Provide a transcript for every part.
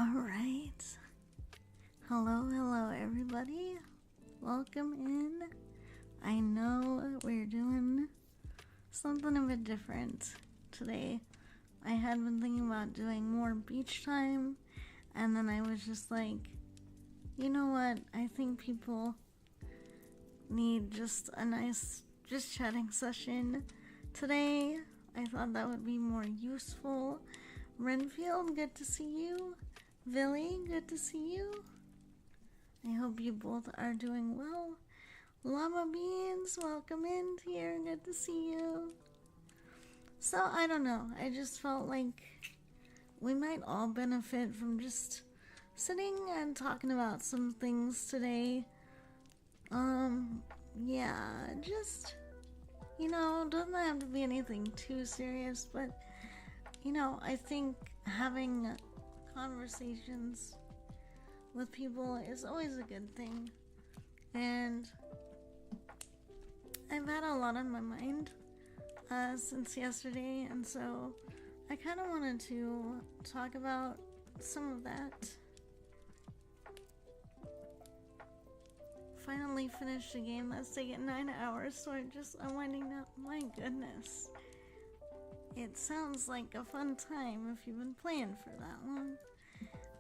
Alright. Hello, everybody. Welcome in. I know we're doing something a bit different today. I had been thinking about doing more beach time, and then I was just like, you know what? I think people need just a nice just chatting session today. I thought that would be more useful. Renfield, good to see you. Villy, good to see you. I hope you both are doing well. Llama Beans, welcome in here. Good to see you. So, I don't know. I just felt like we might all benefit from just sitting and talking about some things today. Yeah, just, doesn't have to be anything too serious, but, I think having conversations with people is always a good thing. And I've had a lot on my mind since yesterday, and so I kind of wanted to talk about some of that. Finally finished a game that's taken 9 hours, so I'm winding up. My goodness. It sounds like a fun time if you've been playing for that long.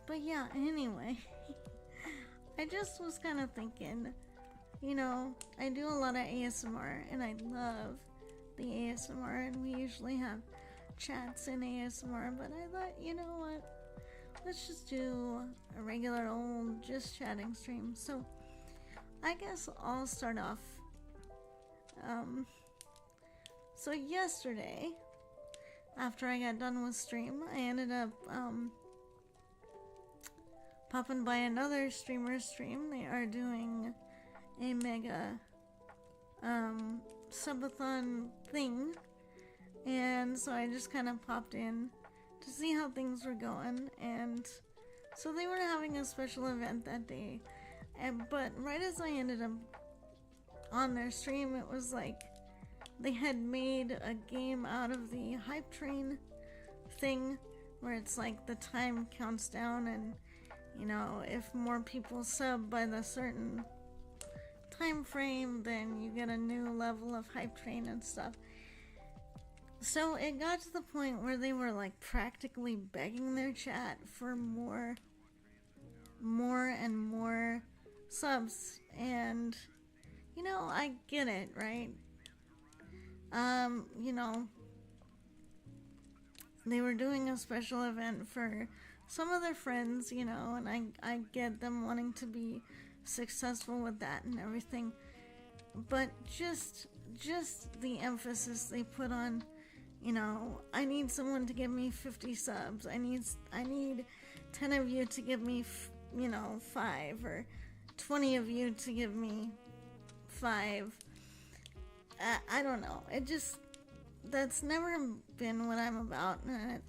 But yeah, anyway, I just was kind of thinking, I do a lot of ASMR, and I love the ASMR, and we usually have chats in ASMR, but I thought, you know what, let's just do a regular old just chatting stream. So I guess I'll start off. So yesterday, after I got done with stream, I ended up popping by another streamer's stream. They are doing a mega subathon thing, and so I just kind of popped in to see how things were going. And so they were having a special event that day, but right as I ended up on their stream, it was like they had made a game out of the hype train thing, where it's like the time counts down, and if more people sub by the certain time frame, then you get a new level of hype train and stuff. So it got to the point where they were like practically begging their chat for more and more subs, and I get it, right? They were doing a special event for some of their friends, and I get them wanting to be successful with that and everything. But just the emphasis they put on, I need someone to give me 50 subs. I need 10 of you to give me, 5, or 20 of you to give me 5. I don't know. It just, that's never been what I'm about. And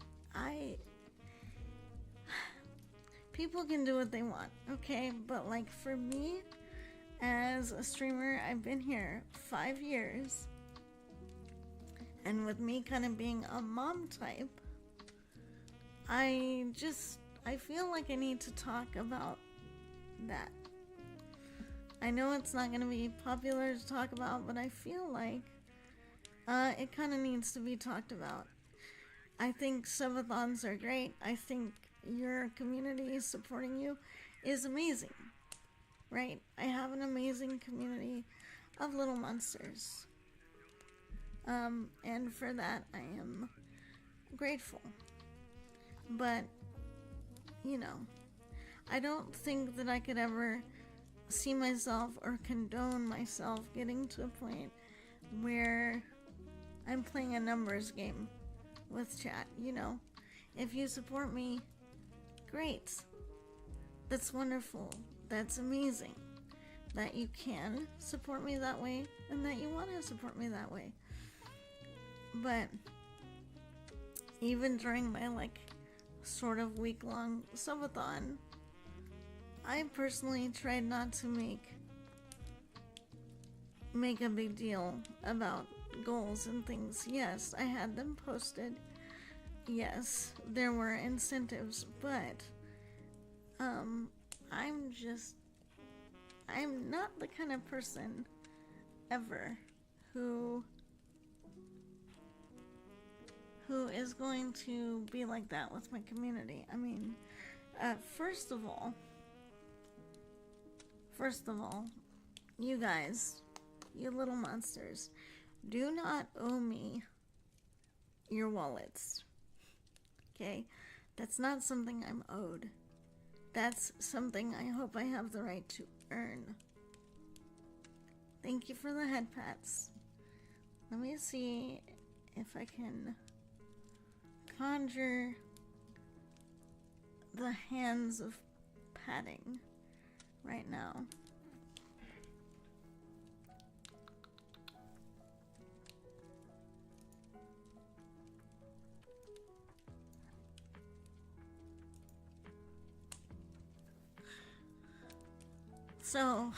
people can do what they want, okay? But like for me, as a streamer, I've been here 5 years. And with me kind of being a mom type, I feel like I need to talk about that. I know it's not going to be popular to talk about, but I feel like it kind of needs to be talked about. I think subathons are great. I think your community supporting you is amazing, right? I have an amazing community of little monsters. And for that, I am grateful. But, you know, I don't think that I could ever see myself or condone myself getting to a point where I'm playing a numbers game with chat. You know, if you support me, great. That's wonderful. That's amazing that you can support me that way and that you want to support me that way. But even during my like sort of week-long subathon, I personally tried not to make a big deal about goals and things. Yes, I had them posted. Yes, there were incentives, but I'm not the kind of person ever who is going to be like that with my community. I mean, first of all, you guys, you little monsters, do not owe me your wallets. Okay? That's not something I'm owed. That's something I hope I have the right to earn. Thank you for the head pats. Let me see if I can conjure the hands of patting right now. So,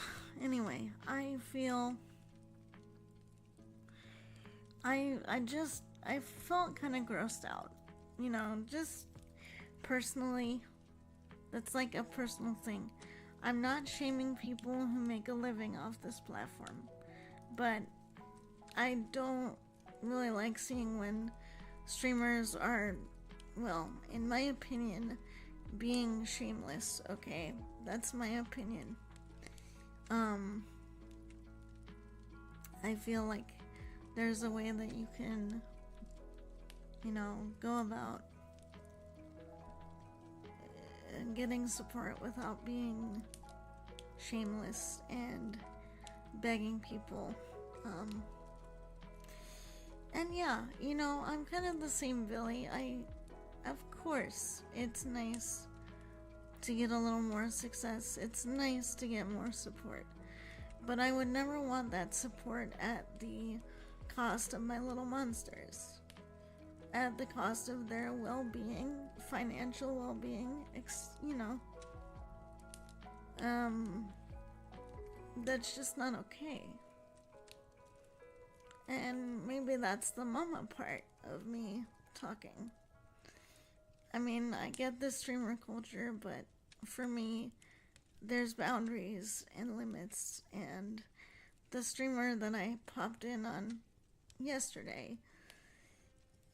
anyway, I feel I felt kind of grossed out. You know, just personally, that's like a personal thing. I'm not shaming people who make a living off this platform, but I don't really like seeing when streamers are, well, in my opinion, being shameless, okay? That's my opinion. I feel like there's a way that you can, you know, go about getting support without being shameless and begging people. And yeah, you know, I'm kind of the same Billy. Of course, it's nice to get a little more success. It's nice to get more support. But I would never want that support at the cost of my little monsters. At the cost of their well-being, financial well-being, you know. That's just not okay. And maybe that's the mama part of me talking. I mean, I get the streamer culture, but for me, there's boundaries and limits, and the streamer that I popped in on yesterday,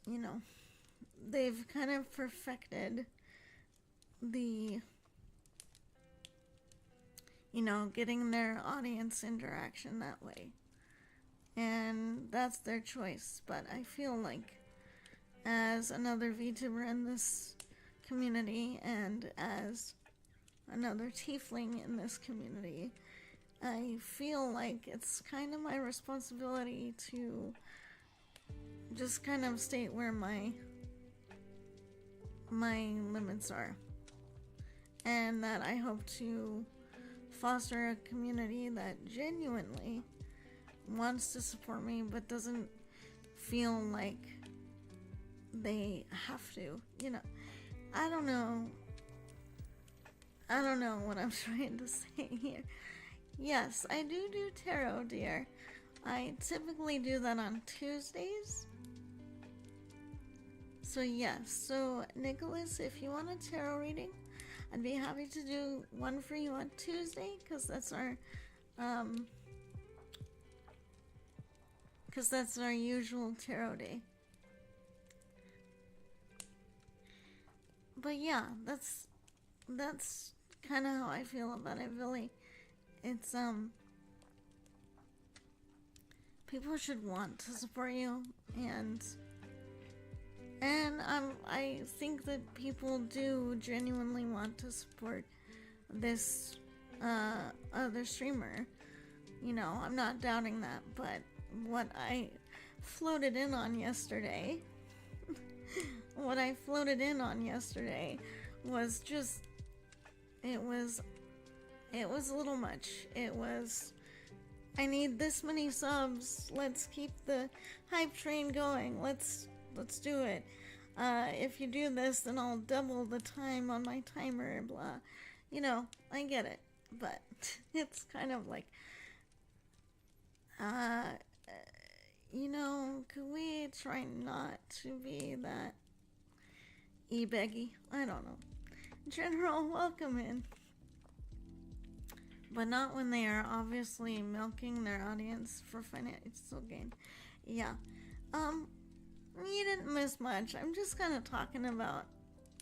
you know, they've kind of perfected the, you know, getting their audience interaction that way. And that's their choice, but I feel like as another VTuber in this community and as another tiefling in this community, I feel like it's kind of my responsibility to just kind of state where my limits are, and that I hope to foster a community that genuinely wants to support me but doesn't feel like they have to. I don't know. I don't know what I'm trying to say here. Yes, I do tarot, dear. I typically do that on Tuesdays. So yes, so Nicholas, if you want a tarot reading, I'd be happy to do one for you on Tuesday, because that's our usual tarot day. But yeah, that's kind of how I feel about it, really. It's people should want to support you, and I think that people do genuinely want to support this other streamer. I'm not doubting that, but what I floated in on yesterday was just, it was a little much. It was, I need this many subs, let's keep the hype train going, let's do it. If you do this, then I'll double the time on my timer, blah. I get it, but it's kind of like, could we try not to be that e-beggy? I don't know. General, welcome in. But not when they are obviously milking their audience for financial gain. Yeah. You didn't miss much. I'm just kind of talking about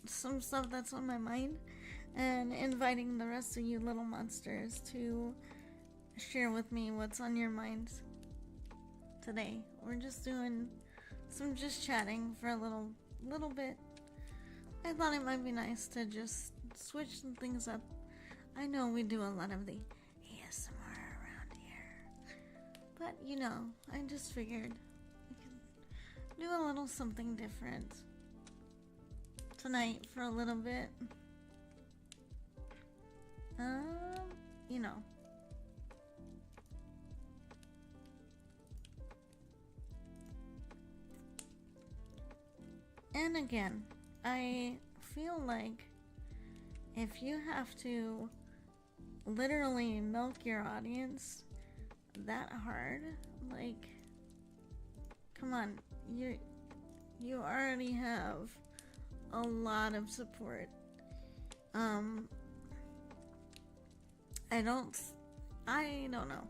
some stuff that's on my mind and inviting the rest of you little monsters to share with me what's on your minds today. We're just doing some chatting for a little bit. I thought it might be nice to just switch some things up. I know we do a lot of the ASMR around here, but I just figured we could do a little something different tonight for a little bit. And again, I feel like if you have to literally milk your audience that hard, like, come on, you already have a lot of support. I don't know.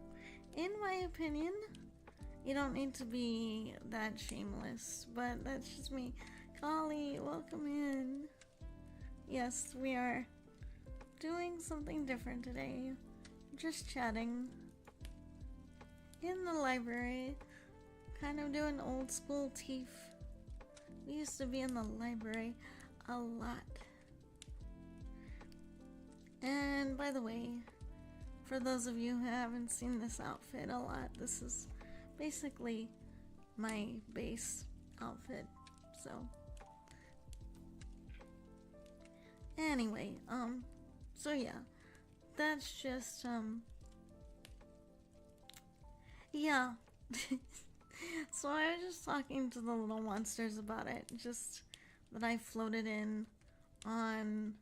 In my opinion, you don't need to be that shameless, but that's just me. Kali, welcome in. Yes, we are doing something different today. Just chatting in the library, kind of doing old school teeth. We used to be in the library a lot. And by the way, for those of you who haven't seen this outfit a lot, this is basically my base outfit. So anyway, so yeah, that's just, yeah. So I was just talking to the little monsters about it, just that I floated in on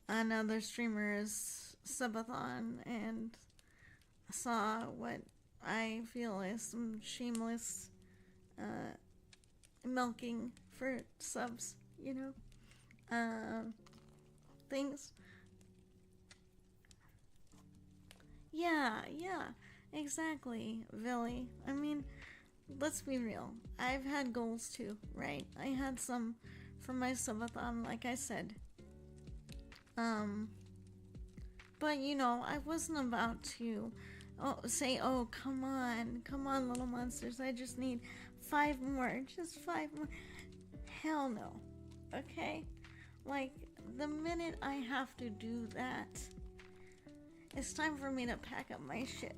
another streamer's subathon and saw what I feel is some shameless milking for subs, things. Yeah, exactly, Villy. I mean, let's be real. I've had goals too, right? I had some for my subathon, like I said. But I wasn't about to say, oh, come on, little monsters, I just need 5 more, just 5 more. Hell no. Okay? Like, the minute I have to do that, it's time for me to pack up my shit.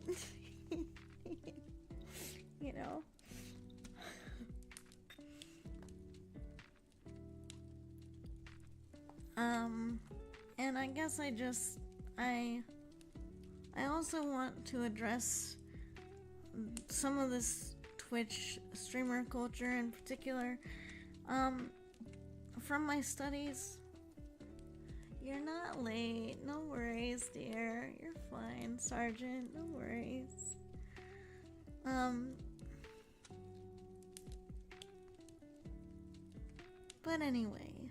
And I guess I I also want to address some of this Twitch streamer culture in particular. From my studies, you're not late. No worries, dear. You're fine, Sergeant. No worries. But anyway,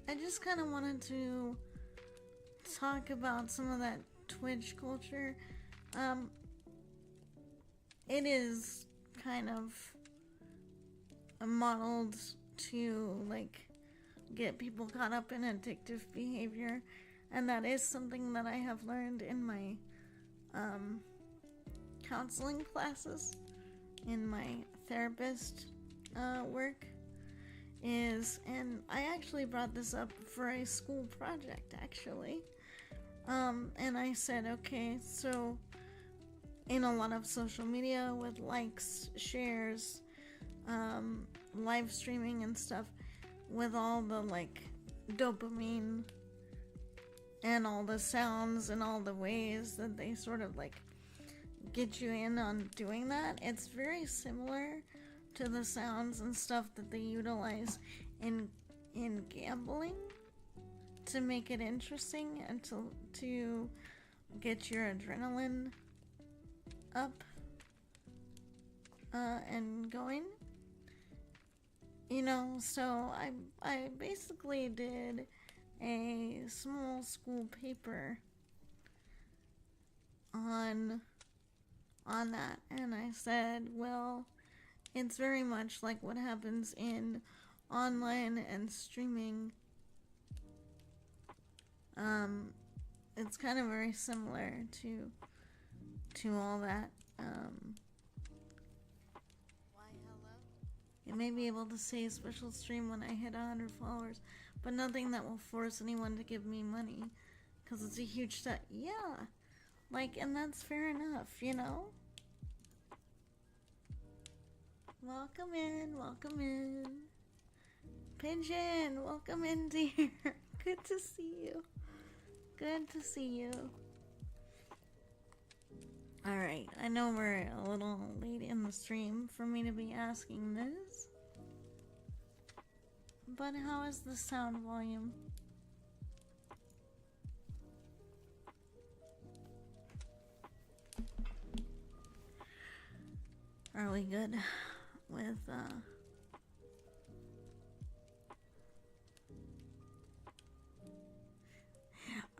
I just kind of wanted to talk about some of that Twitch culture. It is kind of modeled to, like, get people caught up in addictive behavior, and that is something that I have learned in my counseling classes, in my therapist work, and I actually brought this up for a school project, actually. And I said, okay, so in a lot of social media with likes, shares, live streaming and stuff, with all the, like, dopamine and all the sounds and all the ways that they sort of, like, get you in on doing that, it's very similar to the sounds and stuff that they utilize in gambling to make it interesting and to get your adrenaline up and going. You know, so I basically did a small school paper on that, and I said, well, it's very much like what happens in online and streaming. It's kind of very similar to all that. You may be able to say special stream when I hit 100 followers, but nothing that will force anyone to give me money, because it's a huge step. Yeah, like, and that's fair enough, you know? Welcome in. Pigeon, welcome in, dear. Good to see you. Good to see you. Alright, I know we're a little late in the stream for me to be asking this, but how is the sound volume? Are we good with,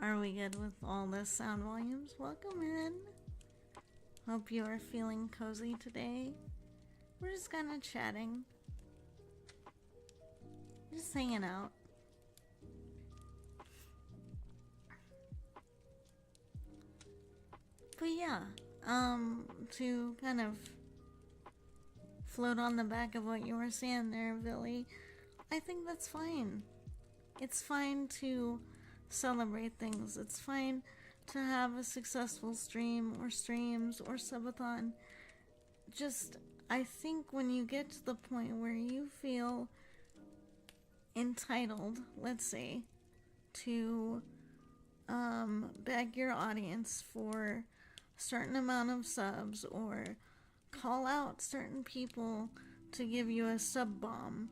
Are we good with all the sound volumes? Welcome in. Hope you are feeling cozy today. We're just kind of chatting. Just hanging out. But yeah, to kind of float on the back of what you were saying there, Billy, I think that's fine. It's fine to celebrate things. It's fine to have a successful stream or streams or subathon. Just, I think when you get to the point where you feel entitled, let's say, to beg your audience for a certain amount of subs or call out certain people to give you a sub bomb,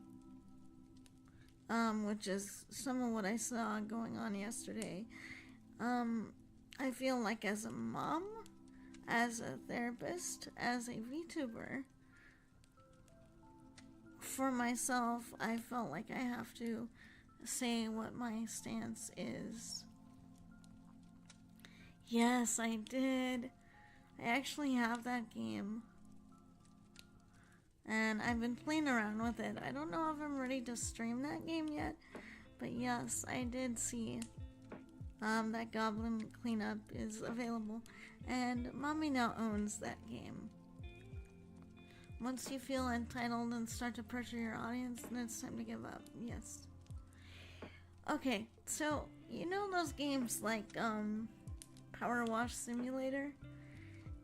which is some of what I saw going on yesterday. I feel like as a mom, as a therapist, as a VTuber, for myself, I felt like I have to say what my stance is. Yes, I did. I actually have that game. And I've been playing around with it. I don't know if I'm ready to stream that game yet, but yes, I did see that Goblin Cleanup is available, and Mommy now owns that game. Once you feel entitled and start to pressure your audience, then it's time to give up. Yes. Okay, so you know those games like Power Wash Simulator?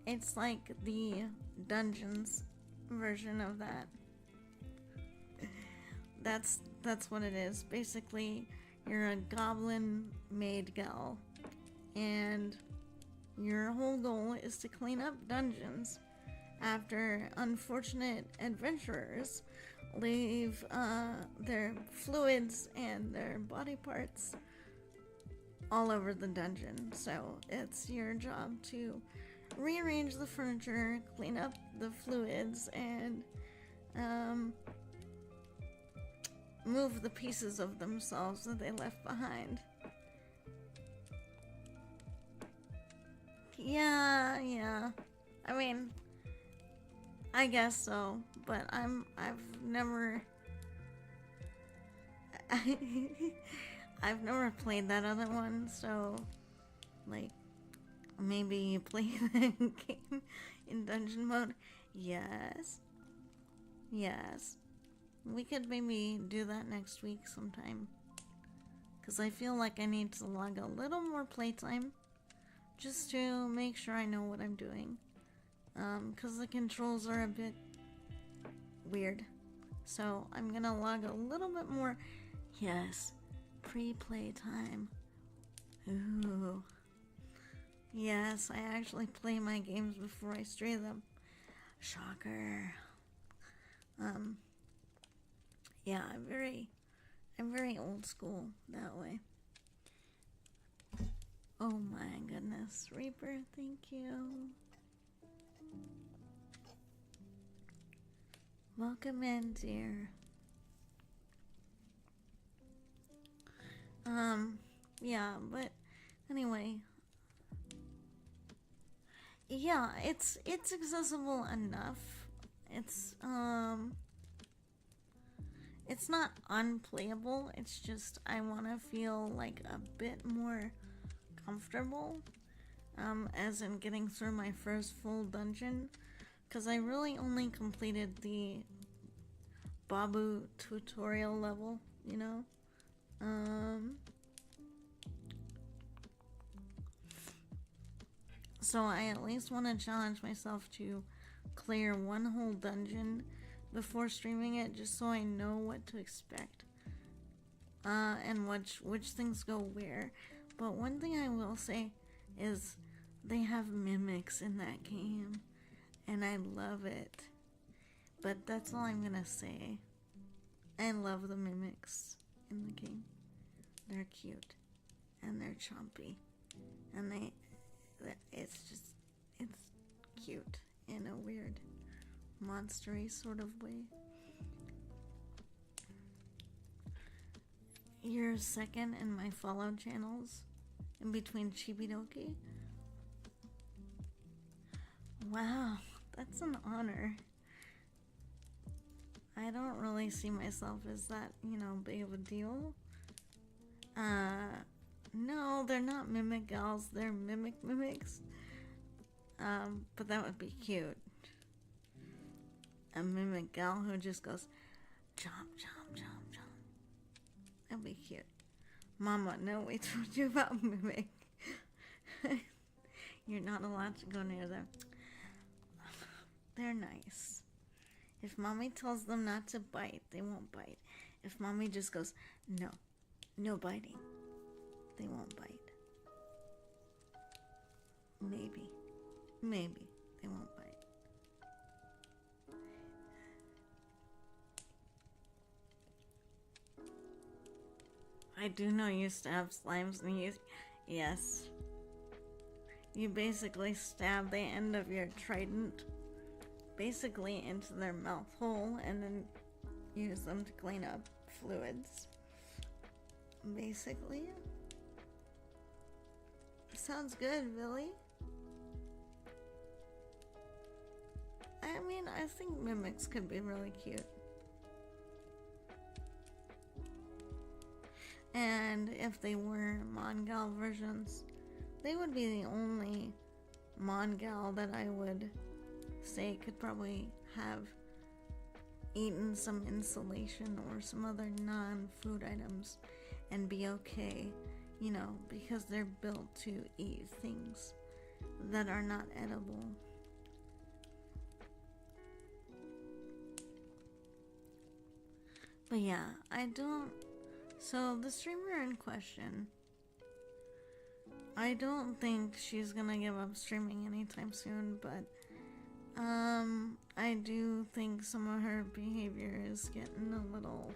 It's like the dungeons version of that. That's what it is. Basically, you're a goblin maid gal and your whole goal is to clean up dungeons after unfortunate adventurers leave their fluids and their body parts all over the dungeon. So it's your job to rearrange the furniture, clean up the fluids, and move the pieces of themselves that they left behind. Yeah. I mean, I guess so, but I've never I've never played that other one, so like maybe you play the game in dungeon mode. Yes. We could maybe do that next week sometime. Because I feel like I need to log a little more playtime just to make sure I know what I'm doing. Because the controls are a bit weird. So I'm gonna log a little bit more. Yes, pre-play time. Ooh. Yes, I actually play my games before I stream them. Shocker. Yeah, I'm very old school that way. Oh my goodness, Reaper, thank you. Welcome in, dear. Yeah, but anyway. Yeah, it's accessible enough. It's not unplayable, it's just I want to feel like a bit more comfortable, as in getting through my first full dungeon, because I really only completed the Babu tutorial level, you know? So I at least want to challenge myself to clear one whole dungeon before streaming it, just so I know what to expect, and which things go where. But one thing I will say is they have mimics in that game, and I love it. But that's all I'm gonna say. I love the mimics in the game. They're cute, and they're chompy, and it's cute in a weird monstery sort of way. You're second in my follow channels, in between Chibidoki. Wow, that's an honor. I don't really see myself as that, big of a deal. No, they're not mimic gals, they're mimics. But that would be cute. A mimic gal who just goes chomp, chomp, chomp, chomp. That'd be cute. Mama, no, we told you about mimic. You're not allowed to go near them. They're nice. If mommy tells them not to bite, they won't bite. If mommy just goes, no biting, they won't bite. Maybe they won't bite. I do know you stab slimes and yes. You basically stab the end of your trident basically into their mouth hole and then use them to clean up fluids. Basically. Sounds good, Billy. I mean, I think mimics could be really cute. And if they were Mongal versions, they would be the only Mongal that I would say could probably have eaten some insulation or some other non-food items and be okay, because they're built to eat things that are not edible. But yeah, so the streamer in question, I don't think she's gonna give up streaming anytime soon, but I do think some of her behavior is getting a little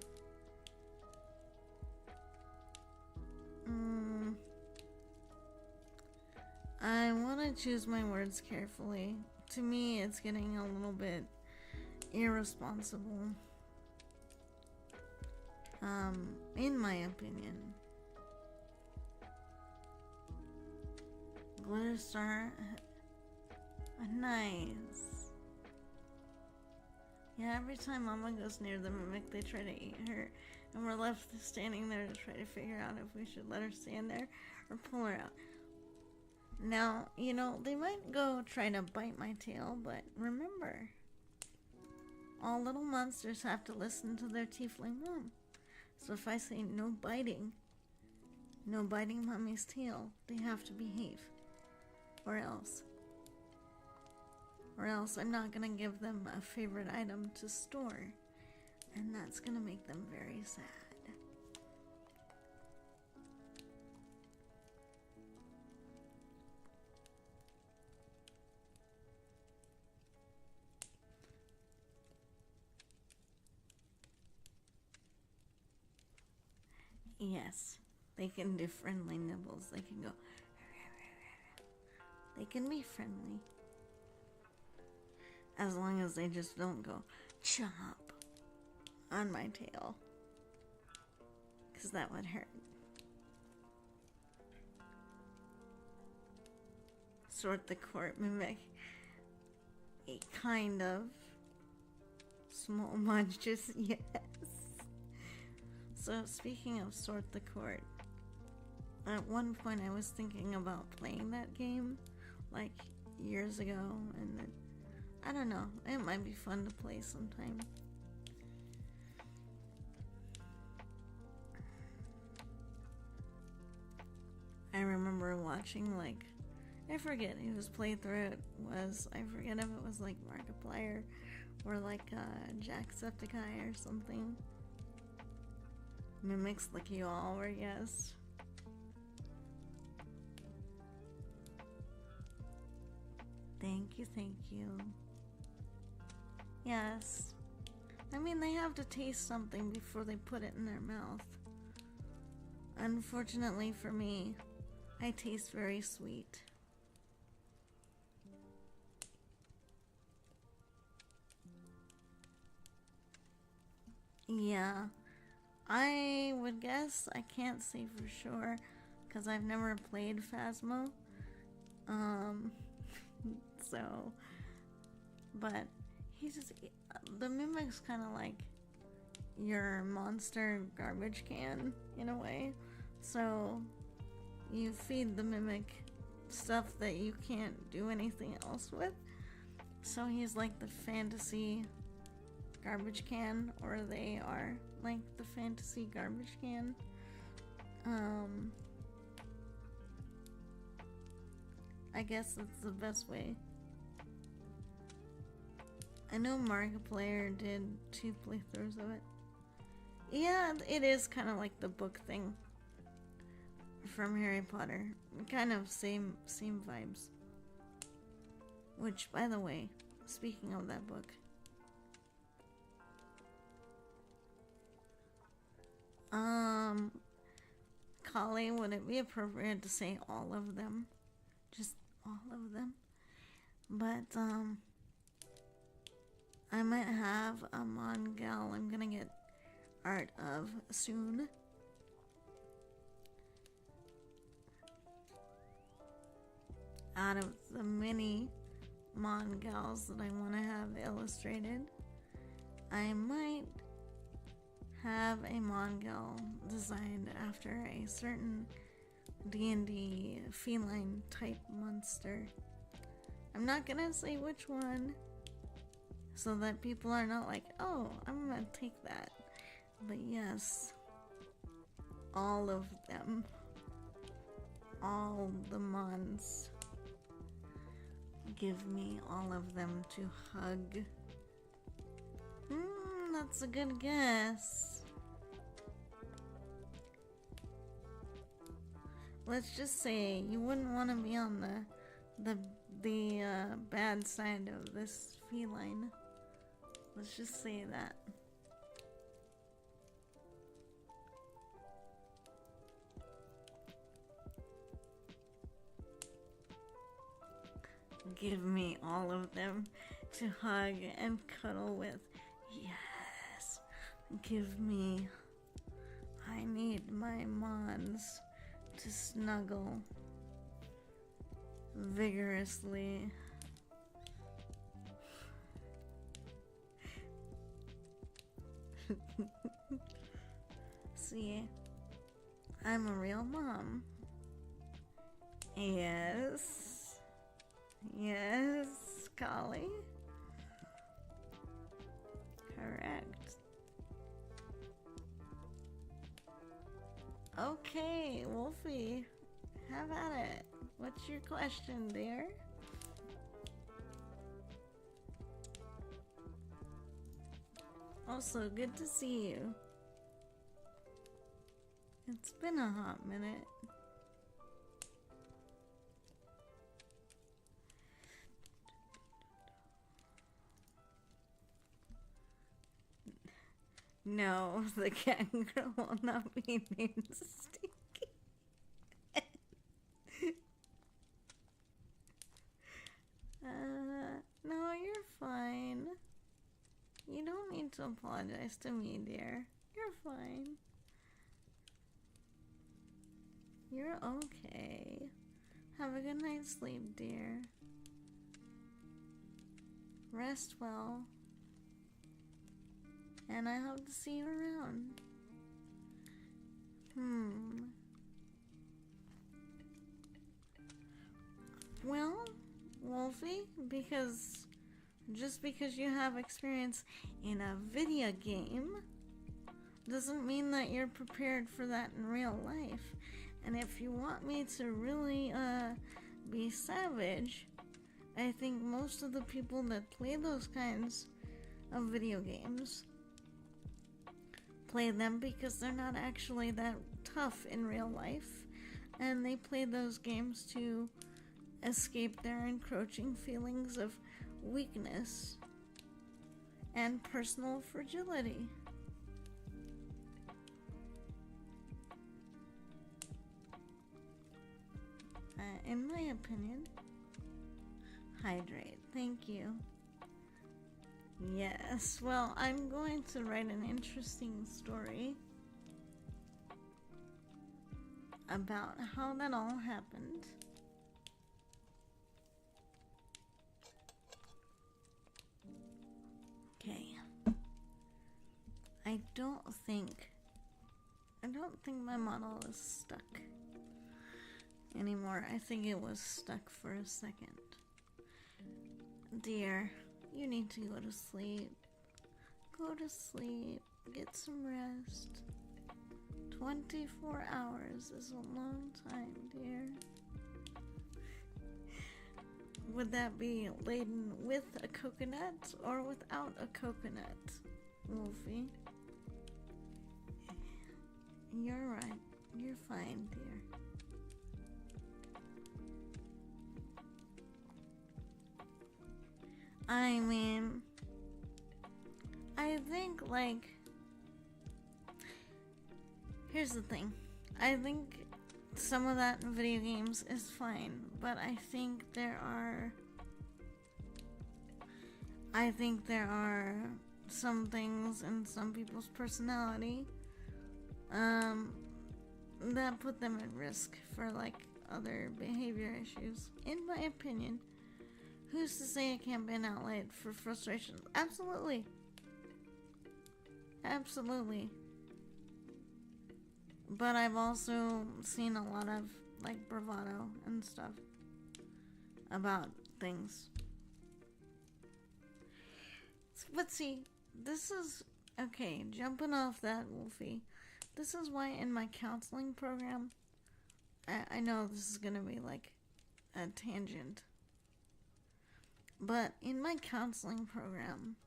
I want to choose my words carefully. To me, it's getting a little bit irresponsible. In my opinion. Glitter Star. Nice. Yeah, every time Mama goes near the Mimic, they try to eat her. And we're left standing there to try to figure out if we should let her stand there or pull her out. Now, you know, they might go try to bite my tail, but remember, all little monsters have to listen to their tiefling mom. So if I say no biting Mommy's tail, they have to behave. Or else I'm not gonna give them a favorite item to store. And that's gonna make them very sad. Yes, they can do friendly nibbles. They can go. They can be friendly. As long as they just don't go chomp on my tail. Because that would hurt. Sort the Court Mimic. A kind of. Small munches, yes. So speaking of Sort the Court, at one point I was thinking about playing that game, like years ago, and then, I don't know, it might be fun to play sometime. I remember watching, like, I forget whose playthrough it was. I forget if it was like Markiplier or like Jacksepticeye or something. Mimics like you all were, yes. Thank you, thank you. Yes. I mean, they have to taste something before they put it in their mouth. Unfortunately for me, I taste very sweet. Yeah. I would guess, I can't say for sure, because I've never played Phasmo. So, but the Mimic's kind of like your monster garbage can, in a way. So, you feed the Mimic stuff that you can't do anything else with. So he's like the fantasy garbage can, or they are like the fantasy garbage can. I guess that's the best way. I know Markiplier did 2 playthroughs of it. Yeah, it is kind of like the book thing from Harry Potter. Kind of same vibes. Which, by the way, speaking of that book, Kali, would it be appropriate to say all of them? Just all of them? But, I might have a Mongal I'm gonna get art of soon. Out of the many Mongals that I want to have illustrated, I might have a Mongal designed after a certain D&D feline type monster. I'm not gonna say which one, so that people are not like, oh, I'm gonna take that. But yes, all of them. All the Mons. Give me all of them to hug. That's a good guess. let's just say you wouldn't want to be on the bad side of this feline. Let's just say that. Give me all of them to hug and cuddle with. Yes. Give me. I need my mons to snuggle vigorously. See, I'm a real mom. Yes. Yes, Collie. Correct. Okay, Wolfie. Have at it. What's your question, dear? Also, good to see you. It's been a hot minute. No, the cat girl will not be named Stinky. No, you're fine. You don't need to apologize to me, dear. You're fine. You're okay. Have a good night's sleep, dear. Rest well. And I hope to see you around. Well, Wolfie, just because you have experience in a video game doesn't mean that you're prepared for that in real life. And if you want me to really be savage, I think most of the people that play those kinds of video games play them because they're not actually that tough in real life, and they play those games to escape their encroaching feelings of weakness and personal fragility. In my opinion, hydrate. Thank you. Yes, well, I'm going to write an interesting story about how that all happened. Okay. I don't think my model is stuck anymore. I think it was stuck for a second. Dear, you need to go to sleep. Go to sleep. Get some rest. 24 hours is a long time, dear. Would that be laden with a coconut or without a coconut, Wolfie? You're right. You're fine, dear. I mean, I think, here's the thing. I think some of that in video games is fine, but I think there are some things in some people's personality that put them at risk for, other behavior issues, in my opinion. Who's to say it can't be an outlet for frustration? Absolutely. Absolutely. But I've also seen a lot of, bravado and stuff about things. But see, this is... Okay, jumping off that, Wolfie. This is why in my counseling program... I know this is gonna be, a tangent. But in my counseling program,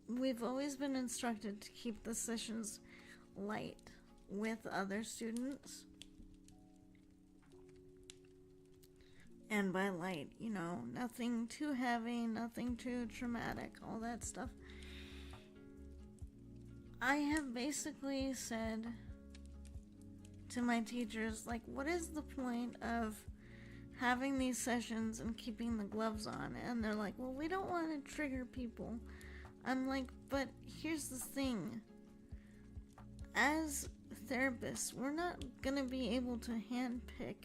we've always been instructed to keep the sessions light with other students. And by light, nothing too heavy, nothing too traumatic, all that stuff. I have basically said to my teachers, like, what is the point of having these sessions and keeping the gloves on? And they're like, well, we don't want to trigger people. I'm like, but here's the thing. As therapists, we're not gonna be able to handpick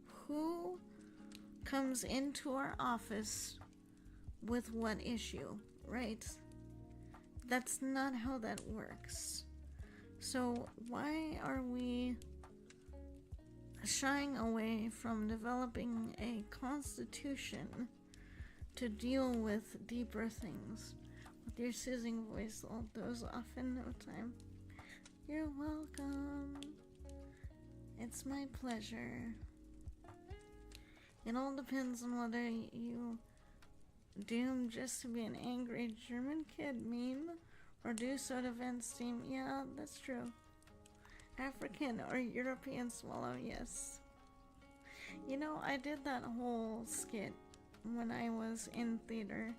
who comes into our office with what issue, right? That's not how that works. So why are we shying away from developing a constitution to deal with deeper things? With your sizzing voice, I'll doze off in no time. You're welcome. It's my pleasure. It all depends on whether you doom just to be an angry German kid meme or do so to vent steam. Yeah, that's true. African or European swallow, yes. I did that whole skit when I was in theater.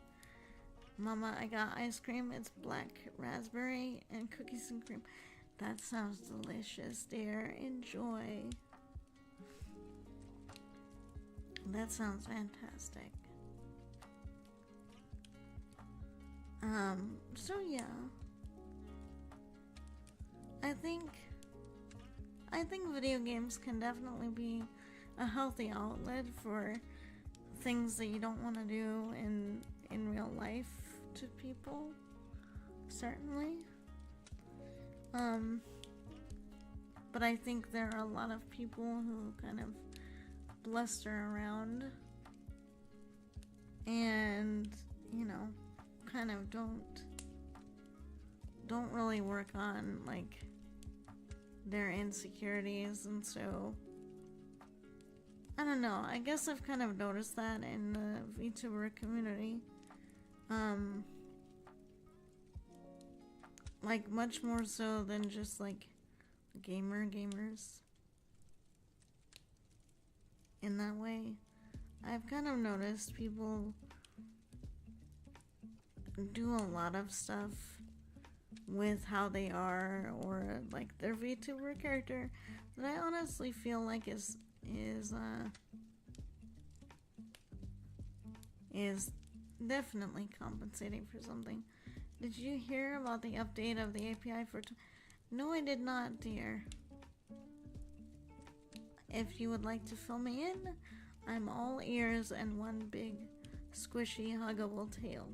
Mama, I got ice cream. It's black raspberry and cookies and cream. That sounds delicious, dear. Enjoy. That sounds fantastic. So yeah. I think video games can definitely be a healthy outlet for things that you don't want to do in real life to people. Certainly. But I think there are a lot of people who kind of bluster around and, kind of don't really work on, like, their insecurities, and so I don't know. I guess I've kind of noticed that in the VTuber community. Like, much more so than just, like, gamers. In that way. I've kind of noticed people do a lot of stuff with how they are, or, like, their VTuber character that I honestly feel like is definitely compensating for something. Did you hear about the update of the API for... No, I did not, dear. If you would like to fill me in, I'm all ears and one big, squishy, huggable tail.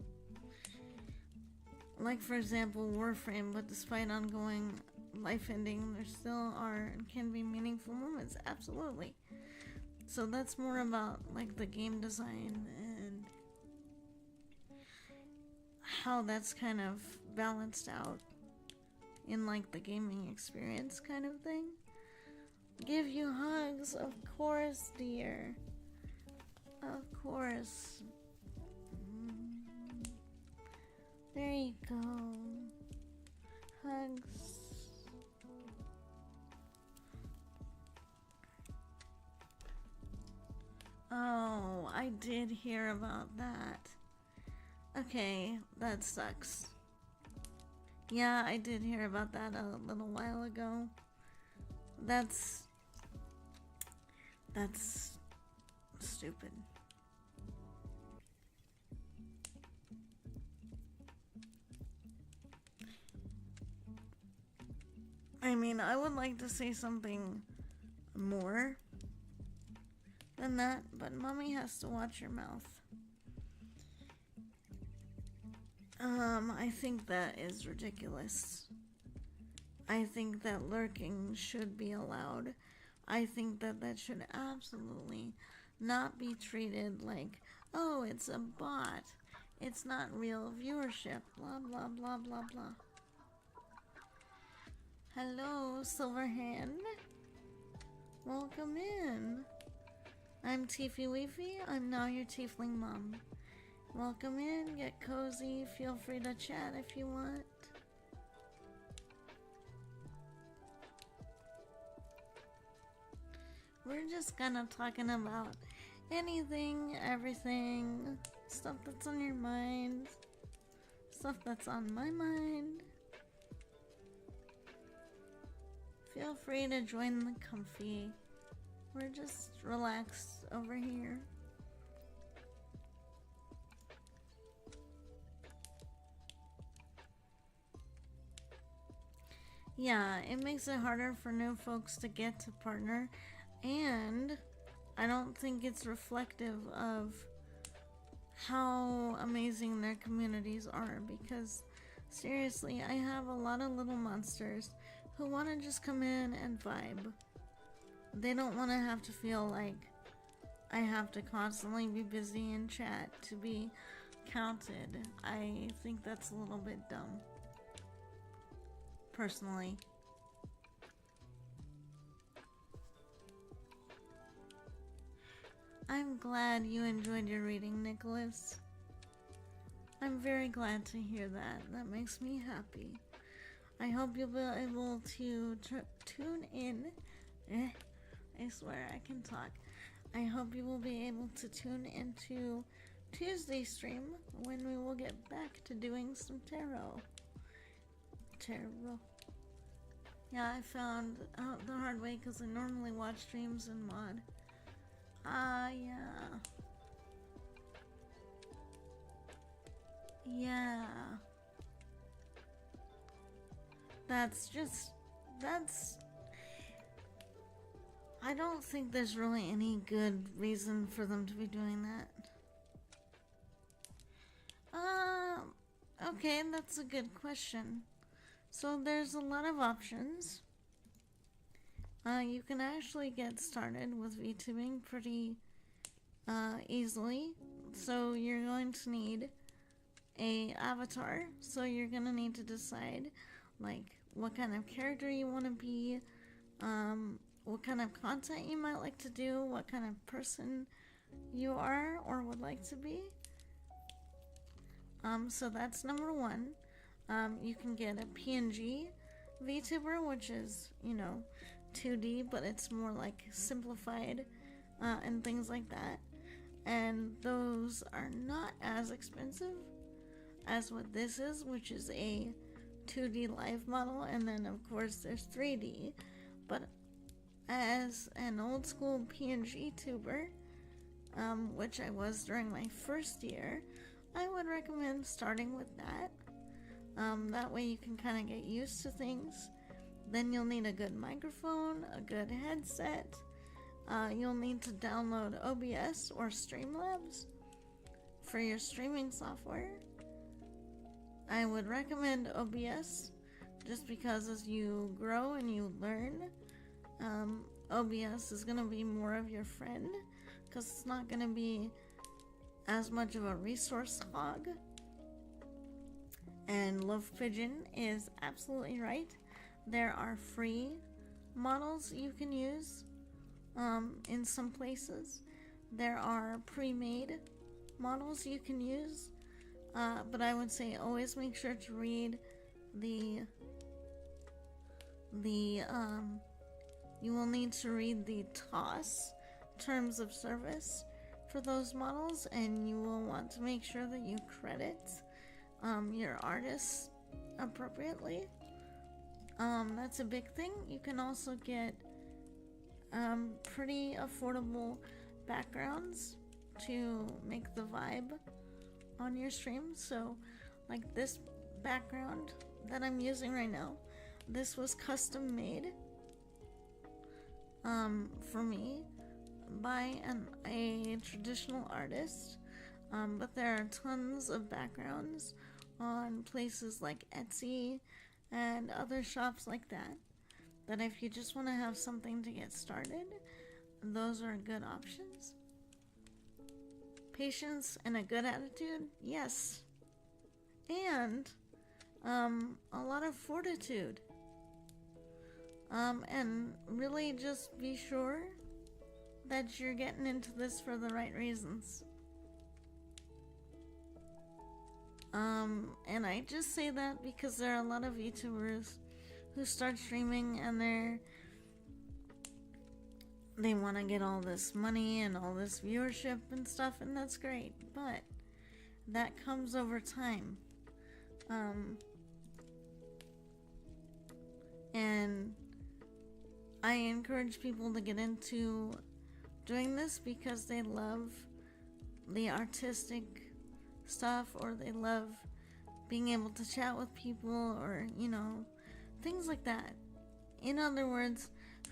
Like, for example, Warframe, but despite ongoing life ending, there still are and can be meaningful moments. Absolutely. So that's more about, like, the game design and how that's kind of balanced out in, like, the gaming experience kind of thing. Give you hugs, of course, dear. Of course. There you go. Hugs. Oh, I did hear about that. Okay, that sucks. Yeah, I did hear about that a little while ago. That's stupid. I mean, I would like to say something more than that, but mommy has to watch your mouth. I think that is ridiculous. I think that lurking should be allowed. I think that that should absolutely not be treated like, oh, it's a bot. It's not real viewership. Blah, blah, blah, blah, blah. Hello, Silverhand. Welcome in. I'm Tiffy Weefy. I'm now your tiefling mom. Welcome in. Get cozy. Feel free to chat if you want. We're just kind of talking about anything, everything, stuff that's on your mind, stuff that's on my mind. Feel free to join the comfy. We're just relaxed over here. Yeah, it makes it harder for new folks to get to partner, and I don't think it's reflective of how amazing their communities are, because seriously, I have a lot of little monsters who want to just come in and vibe. They don't want to have to feel like I have to constantly be busy in chat to be counted. I think that's a little bit dumb, personally. I'm glad you enjoyed your reading, Nicholas. I'm very glad to hear that. That makes me happy. I hope you'll be able to tune in. I swear I can talk. I hope you will be able to tune into Tuesday's stream when we will get back to doing some tarot. Yeah, I found out the hard way because I normally watch streams in mod. Yeah. Yeah. That's I don't think there's really any good reason for them to be doing that. Okay, that's a good question. So there's a lot of options. You can actually get started with VTubing pretty easily. So you're going to need a avatar. So you're gonna need to decide like what kind of character you want to be, what kind of content you might like to do, what kind of person you are or would like to be. So that's number one. You can get a PNG VTuber, which is, 2D, but it's more like simplified and things like that. And those are not as expensive as what this is, which is a 2D live model, and then of course there's 3D. But as an old school PNG tuber, which I was during my first year, I would recommend starting with that. That way you can kind of get used to things. Then you'll need a good microphone, a good headset. You'll need to download OBS or Streamlabs for your streaming software. I would recommend OBS just because as you grow and you learn, OBS is going to be more of your friend because it's not going to be as much of a resource hog. And Love Pigeon is absolutely right. There are free models you can use in some places. There are pre-made models you can use, but I would say always make sure to read you will need to read the TOS, Terms of Service, for those models, and you will want to make sure that you credit your artists appropriately. That's a big thing. You can also get pretty affordable backgrounds to make the vibe on your stream. So like this background that I'm using right now, this was custom made for me by a traditional artist, but there are tons of backgrounds on places like Etsy and other shops like that, that if you just want to have something to get started, those are good options. Patience and a good attitude, yes, and a lot of fortitude, and really just be sure that you're getting into this for the right reasons. And I just say that because there are a lot of YouTubers who start streaming and they're they want to get all this money and all this viewership and stuff, and that's great, but that comes over time. And I encourage people to get into doing this because they love the artistic stuff, or they love being able to chat with people, or things like that. In other words,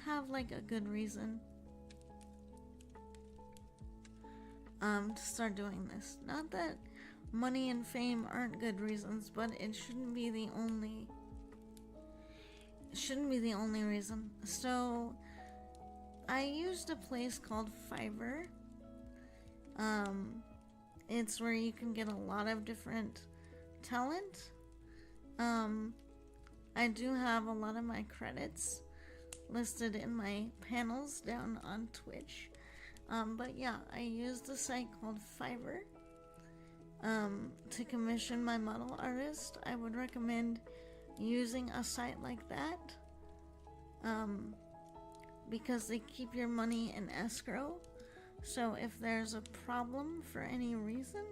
have like a good reason to start doing this. Not that money and fame aren't good reasons, but it shouldn't be the only reason. So I used a place called Fiverr. It's where you can get a lot of different talent. I do have a lot of my credits listed in my panels down on Twitch. But yeah, I used a site called Fiverr to commission my model artist. I would recommend using a site like that because they keep your money in escrow. So if there's a problem for any reason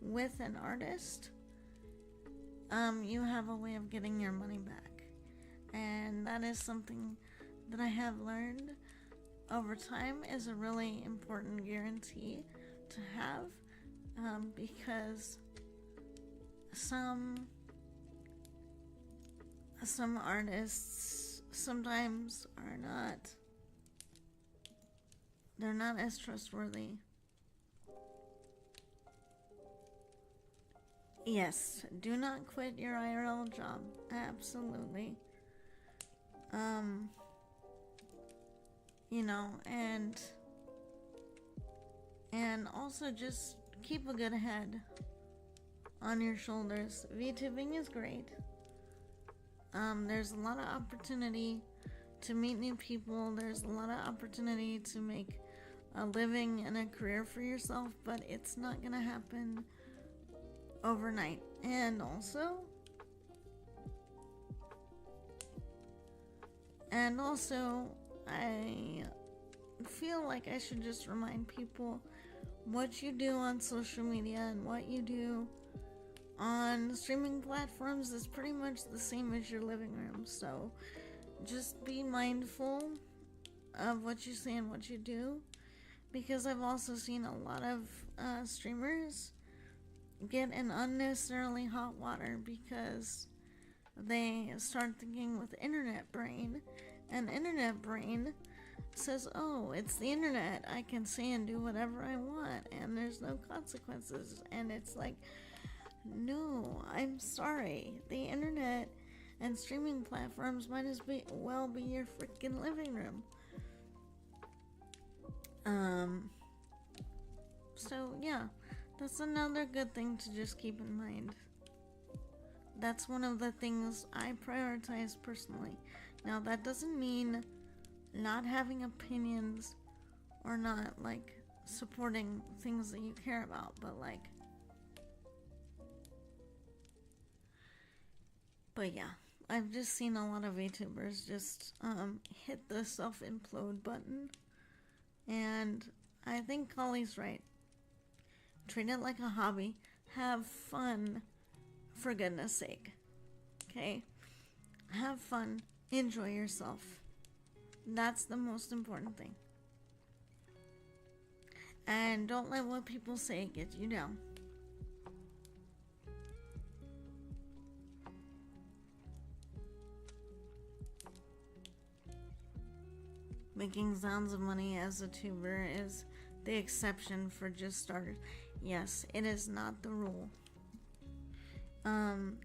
with an artist, you have a way of getting your money back. And that is something that I have learned over time is a really important guarantee to have, because some artists sometimes are not as trustworthy. Yes, do not quit your IRL job. Absolutely. And also just keep a good head on your shoulders. VTubing is great. There's a lot of opportunity to meet new people. There's a lot of opportunity to make a living and a career for yourself, but it's not gonna happen overnight. And also I feel like I should just remind people what you do on social media and what you do on streaming platforms is pretty much the same as your living room. So just be mindful of what you say and what you do, because I've also seen a lot of streamers get in unnecessarily hot water because they start thinking with internet brain, and internet brain says, oh, it's the internet, I can say and do whatever I want and there's no consequences. And it's like, no, I'm sorry, the internet and streaming platforms might as well be your freaking living room. So yeah, that's another good thing to just keep in mind. That's one of the things I prioritize personally. Now, that doesn't mean not having opinions or not like supporting things that you care about, but yeah, I've just seen a lot of VTubers just hit the self-implode button, and I think Kali's right. Treat it like a hobby. Have fun, for goodness sake. Okay? Have fun. Enjoy yourself. That's the most important thing. And don't let what people say get you down. Making sounds of money as a tuber is the exception for just starters. Yes, it is not the rule.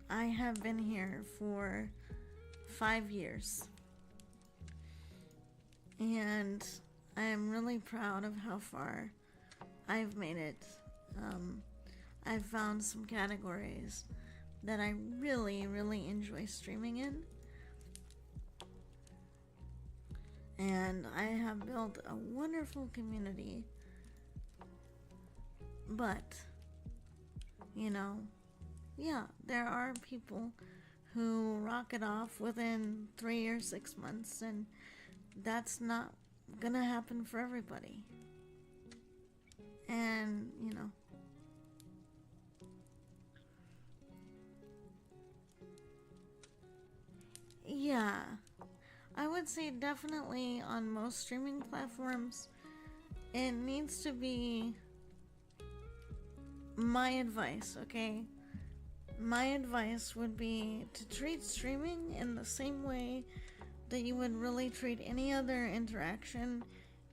I have been here for 5 years, and I am really proud of how far I've made it. I've found some categories that I really, really enjoy streaming in, and I have built a wonderful community. But yeah, there are people who rock it off within 3 or 6 months, and that's not gonna happen for everybody. And, you know, yeah, I would say definitely on most streaming platforms, it needs to be my advice, okay? My advice would be to treat streaming in the same way that you would really treat any other interaction,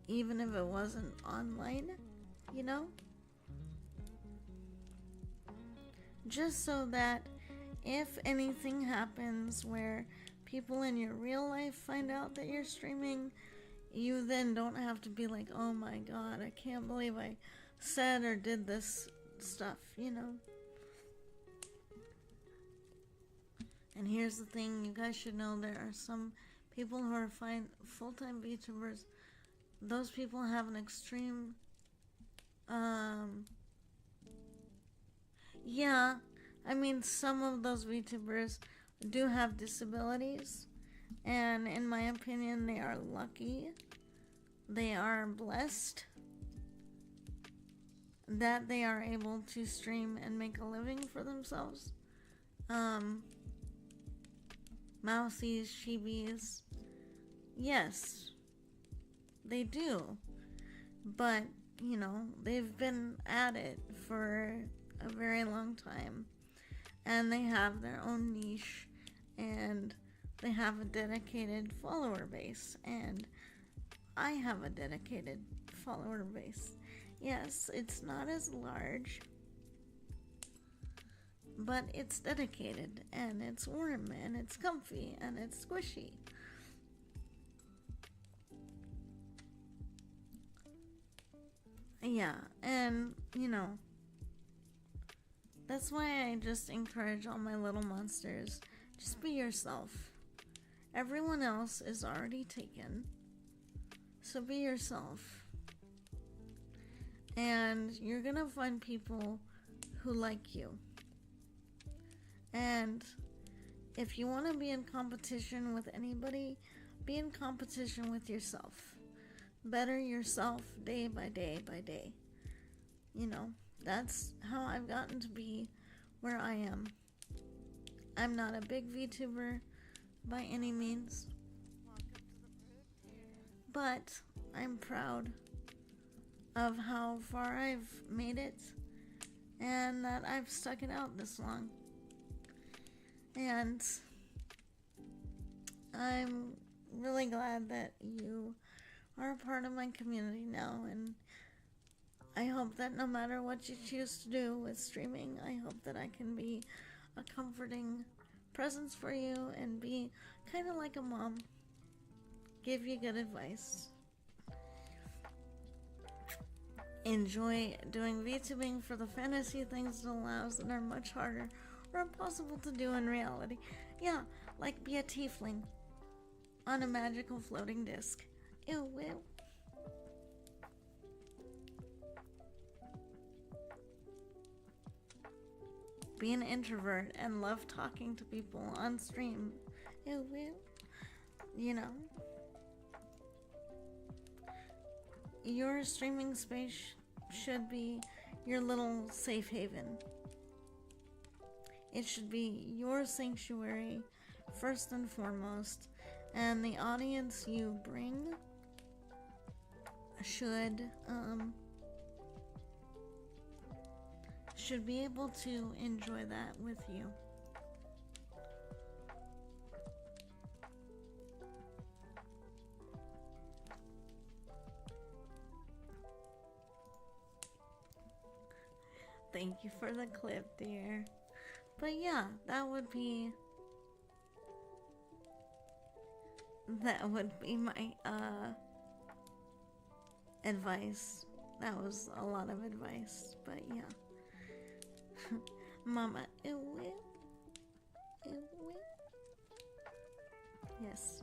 even if it wasn't online, you know? Just so that if anything happens where people in your real life find out that you're streaming, you then don't have to be like, oh my god, I can't believe I said or did this stuff, you know? And here's the thing, you guys should know there are some people who are full-time VTubers. Those people have an extreme, yeah, I mean, some of those VTubers do have disabilities, and in my opinion, they are lucky. They are blessed that they are able to stream and make a living for themselves. Mousies, Shibis, yes, they do. But, you know, they've been at it for a very long time. And they have their own niche. And they have a dedicated follower base. And I have a dedicated follower base. Yes, it's not as large, but it's dedicated, and it's warm, and it's comfy, and it's squishy. Yeah, and, you know, that's why I just encourage all my little monsters, just be yourself. Everyone else is already taken, so be yourself. And you're gonna find people who like you. And if you want to be in competition with anybody, be in competition with yourself. Better yourself day by day by day. You know, that's how I've gotten to be where I am. I'm not a big VTuber by any means, but I'm proud of how far I've made it and that I've stuck it out this long. And I'm really glad that you are a part of my community now, and I hope that no matter what you choose to do with streaming, I hope that I can be a comforting presence for you and be kind of like a mom, give you good advice. Enjoy doing VTubing for the fantasy things it allows that are much harder or impossible to do in reality. Yeah, like be a tiefling on a magical floating disc. Ew, ew. Be an introvert and love talking to people on stream. Ew, ew. You know, your streaming space should be your little safe haven. It should be your sanctuary first and foremost, and the audience you bring should be able to enjoy that with you. Thank you for the clip, dear. But yeah, that would be my advice. That was a lot of advice, but yeah. Mama, ew, ew, ew, ew. Yes.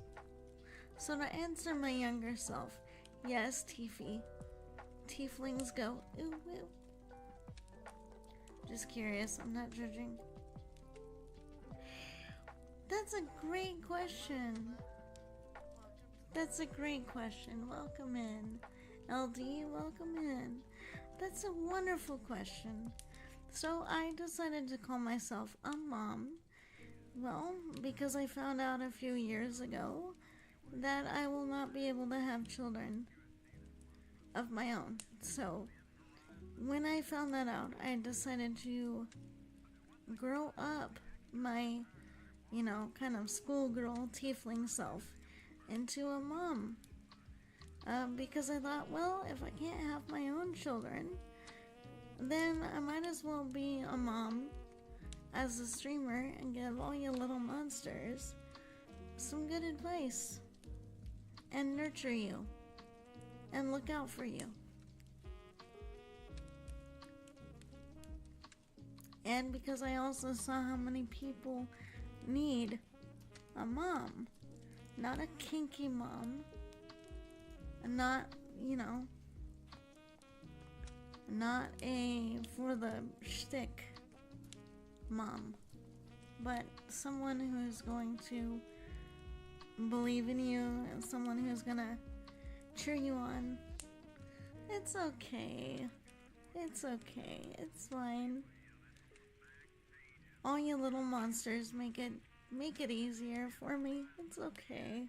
So to answer my younger self, yes, Tiffy. Tieflings go, ew, ew. Just curious, I'm not judging. That's a great question. That's a great question. Welcome in. LD, welcome in. That's a wonderful question. So I decided to call myself a mom. Well, because I found out a few years ago that I will not be able to have children of my own. So when I found that out, I decided to grow up my, kind of schoolgirl tiefling self into a mom. Because I thought, well, if I can't have my own children, then I might as well be a mom as a streamer and give all you little monsters some good advice and nurture you and look out for you. And because I also saw how many people need a mom, not a kinky mom, and not, not a for the shtick mom, but someone who's going to believe in you and someone who's gonna cheer you on. It's okay. It's okay. It's fine. All you little monsters make it easier for me. It's okay.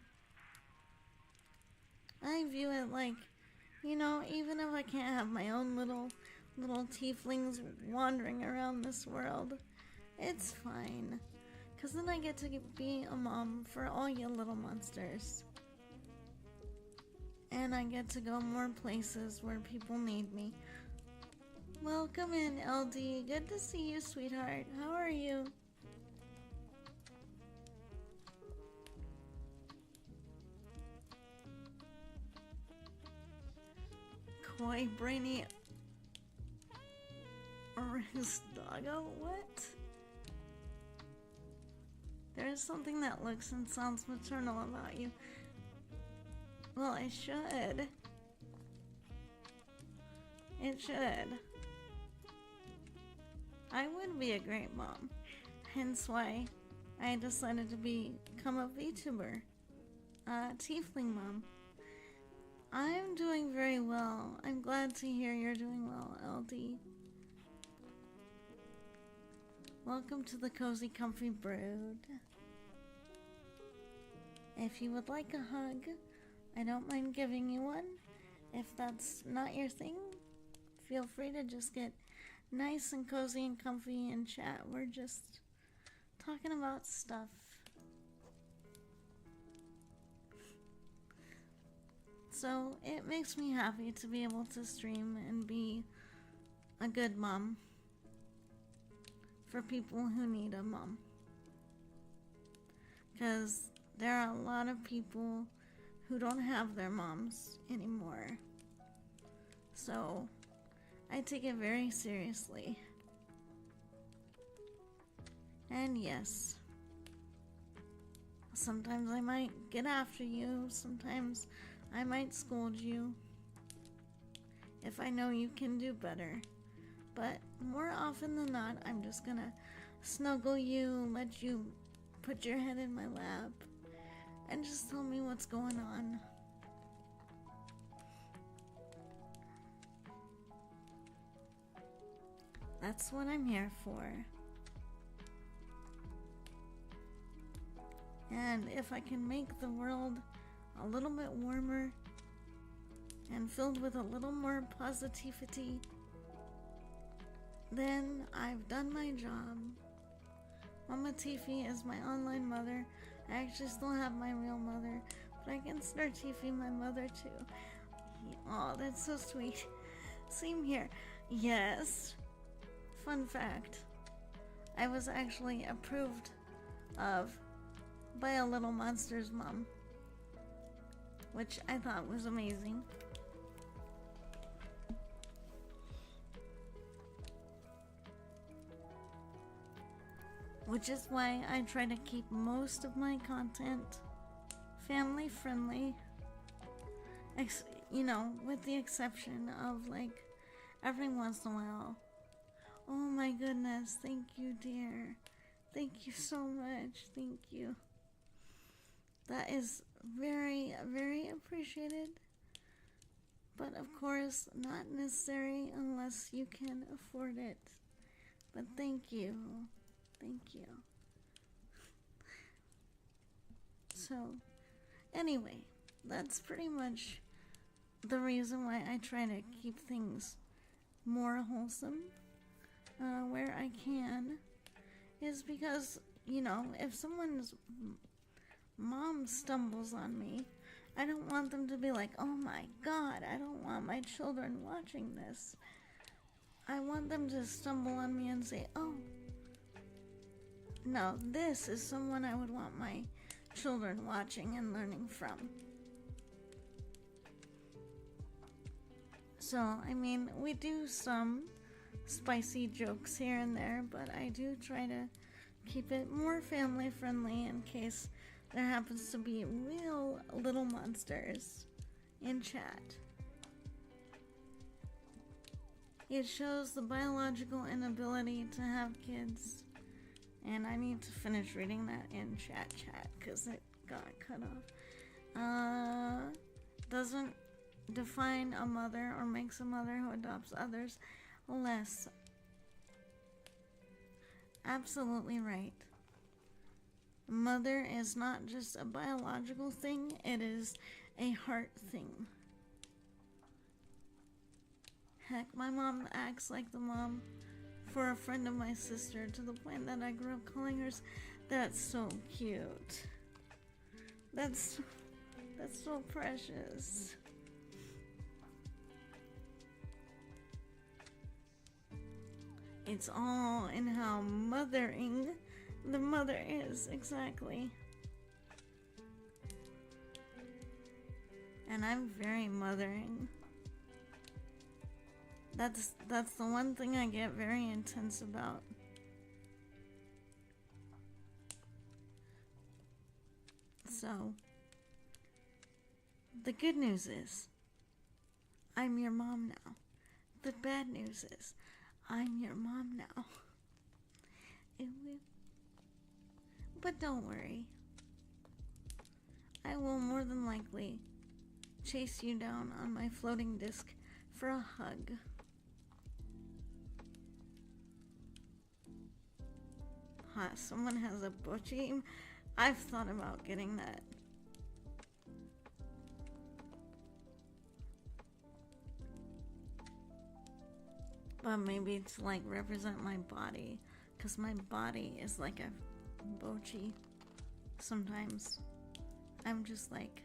I view it like, even if I can't have my own little tieflings wandering around this world, it's fine. 'Cause then I get to be a mom for all you little monsters. And I get to go more places where people need me. Welcome in, LD. Good to see you, sweetheart. How are you? Koi brainy Aristogo? What? There's something that looks and sounds maternal about you. Well, it should. It should. I would be a great mom. Hence why I decided to become a VTuber. Tiefling mom. I'm doing very well. I'm glad to hear you're doing well, LD. Welcome to the Cozy Comfy Brood. If you would like a hug, I don't mind giving you one. If that's not your thing, feel free to just get nice and cozy and comfy and chat. We're just talking about stuff. So it makes me happy to be able to stream and be a good mom for people who need a mom. Because there are a lot of people who don't have their moms anymore. So I take it very seriously. And yes, sometimes I might get after you, sometimes I might scold you if I know you can do better. But more often than not, I'm just gonna snuggle you, let you put your head in my lap, and just tell me what's going on. That's what I'm here for. And if I can make the world a little bit warmer and filled with a little more positivity, then I've done my job. Mama Tiffy is my online mother. I actually still have my real mother, but I consider Tiffy my mother too. Oh, that's so sweet. Same here. Yes. Fun fact. I was actually approved of by a little monster's mom, which I thought was amazing. Which is why I try to keep most of my content family friendly, with the exception of like every once in a while. Oh my goodness, thank you, dear. Thank you so much. Thank you. That is very, very appreciated. But of course, not necessary unless you can afford it. But thank you. Thank you. So, anyway, that's pretty much the reason why I try to keep things more wholesome where I can, is because, if someone's mom stumbles on me, I don't want them to be like, oh my god, I don't want my children watching this. I want them to stumble on me and say, oh, no, this is someone I would want my children watching and learning from. So, I mean, we do some spicy jokes here and there, but I do try to keep it more family friendly in case there happens to be real little monsters in chat. It shows the biological inability to have kids. And I need to finish reading that in chat because it got cut off. Doesn't define a mother or makes a mother who adopts others less. Absolutely right. Mother is not just a biological thing, it is a heart thing. Heck, my mom acts like the mom for a friend of my sister to the point that I grew up calling her. That's so cute. That's so precious. It's all in how mothering the mother is, exactly. And I'm very mothering. That's the one thing I get very intense about. So, the good news is, I'm your mom now. The bad news is, I'm your mom now. But don't worry. I will more than likely chase you down on my floating disc for a hug. Someone has a bochi. I've thought about getting that. But maybe to like represent my body, because my body is like a bochi. Sometimes I'm just like,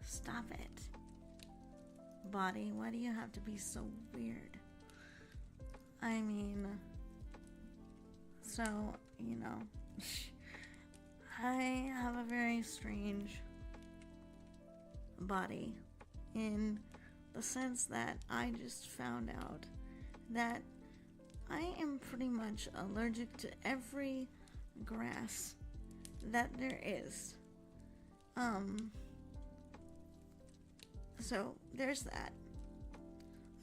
stop it, body, why do you have to be so weird? I mean, so, I have a very strange body in the sense that I just found out that I am pretty much allergic to every grass that there is. So there's that.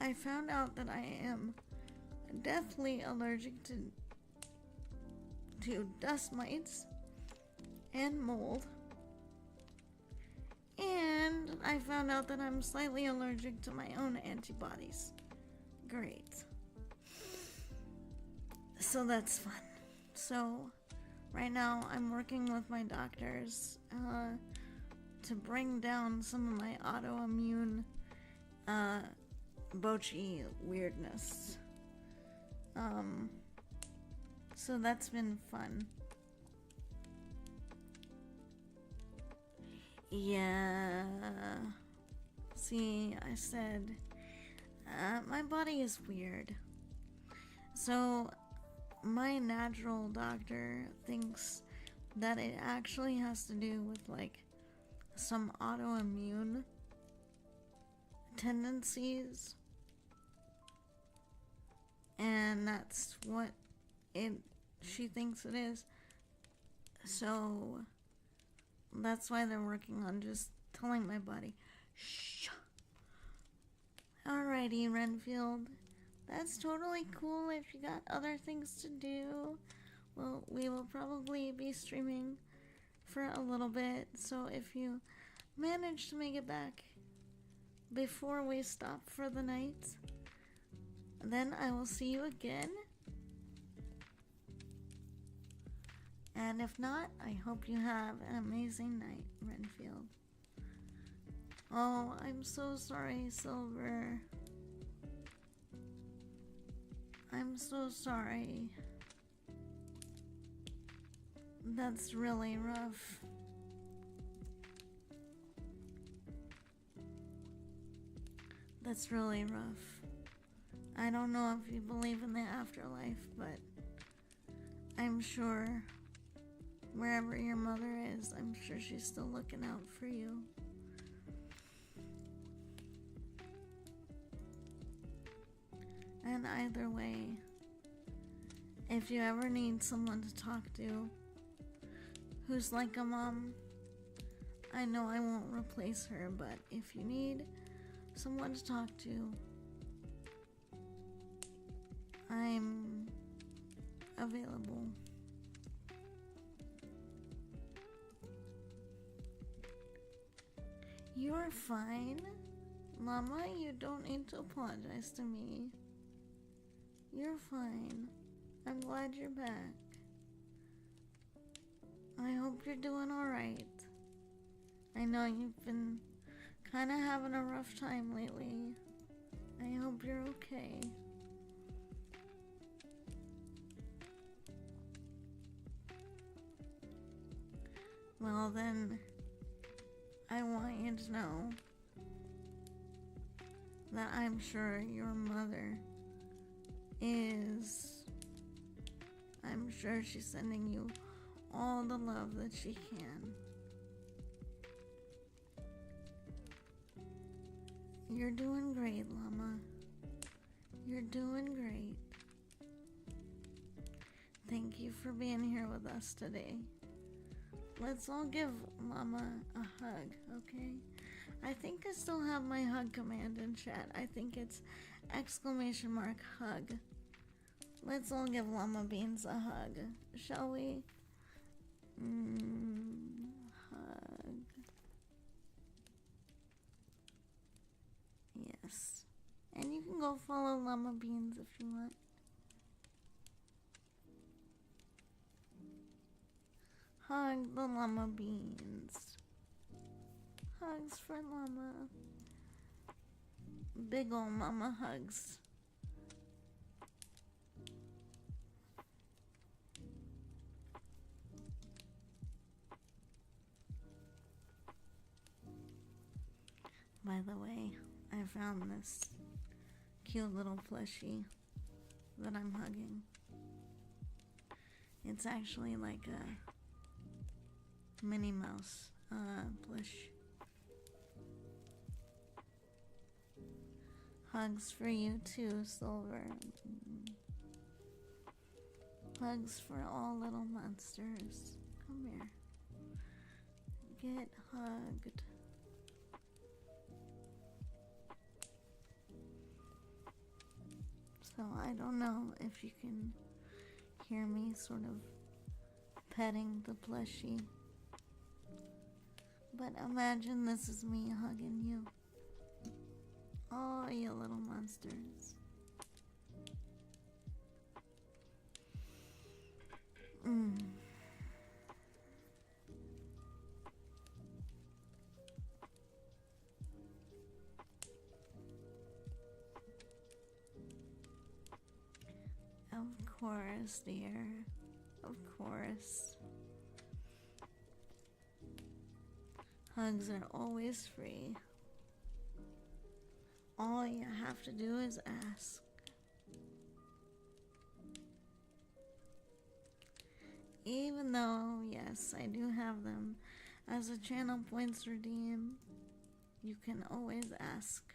I found out that I am deathly allergic to dust mites and mold. And I found out that I'm slightly allergic to my own antibodies. Great. So that's fun. So right now I'm working with my doctors to bring down some of my autoimmune bochi weirdness. So that's been fun. Yeah. See, I said my body is weird. So my natural doctor thinks that it actually has to do with like some autoimmune tendencies, and that's what she thinks it is. So that's why they're working on just telling my body, shh. Alrighty, Renfield. That's totally cool if you got other things to do. Well, we will probably be streaming for a little bit. So if you manage to make it back before we stop for the night, then I will see you again. And if not, I hope you have an amazing night, Renfield. Oh, I'm so sorry, Silver. I'm so sorry. That's really rough. That's really rough. I don't know if you believe in the afterlife, but I'm sure wherever your mother is, I'm sure she's still looking out for you. And either way, if you ever need someone to talk to who's like a mom, I know I won't replace her, but if you need someone to talk to, I'm available. You're fine. Mama, you don't need to apologize to me. You're fine. I'm glad you're back. I hope you're doing alright. I know you've been kind of having a rough time lately. I hope you're okay. Well then, I want you to know that I'm sure your mother is. I'm sure she's sending you all the love that she can. You're doing great, Llama. You're doing great. Thank you for being here with us today. Let's all give Llama a hug, okay? I think I still have my hug command in chat. I think it's !hug. Let's all give Llama Beans a hug, shall we? Hug. Yes. And you can go follow Llama Beans if you want. Hug the Llama Beans. Hugs for Llama. Big ol' mama hugs. By the way, I found this cute little plushie that I'm hugging. It's actually like a Minnie Mouse plush. Hugs for you too, Silver. Hugs for all little monsters. Come here. Get hugged. So I don't know if you can hear me sort of petting the plushie, but imagine this is me hugging you. Oh, you little monsters. Of course, dear. Of course. Hugs are always free. All you have to do is ask. Even though, yes, I do have them as a channel points redeem, you can always ask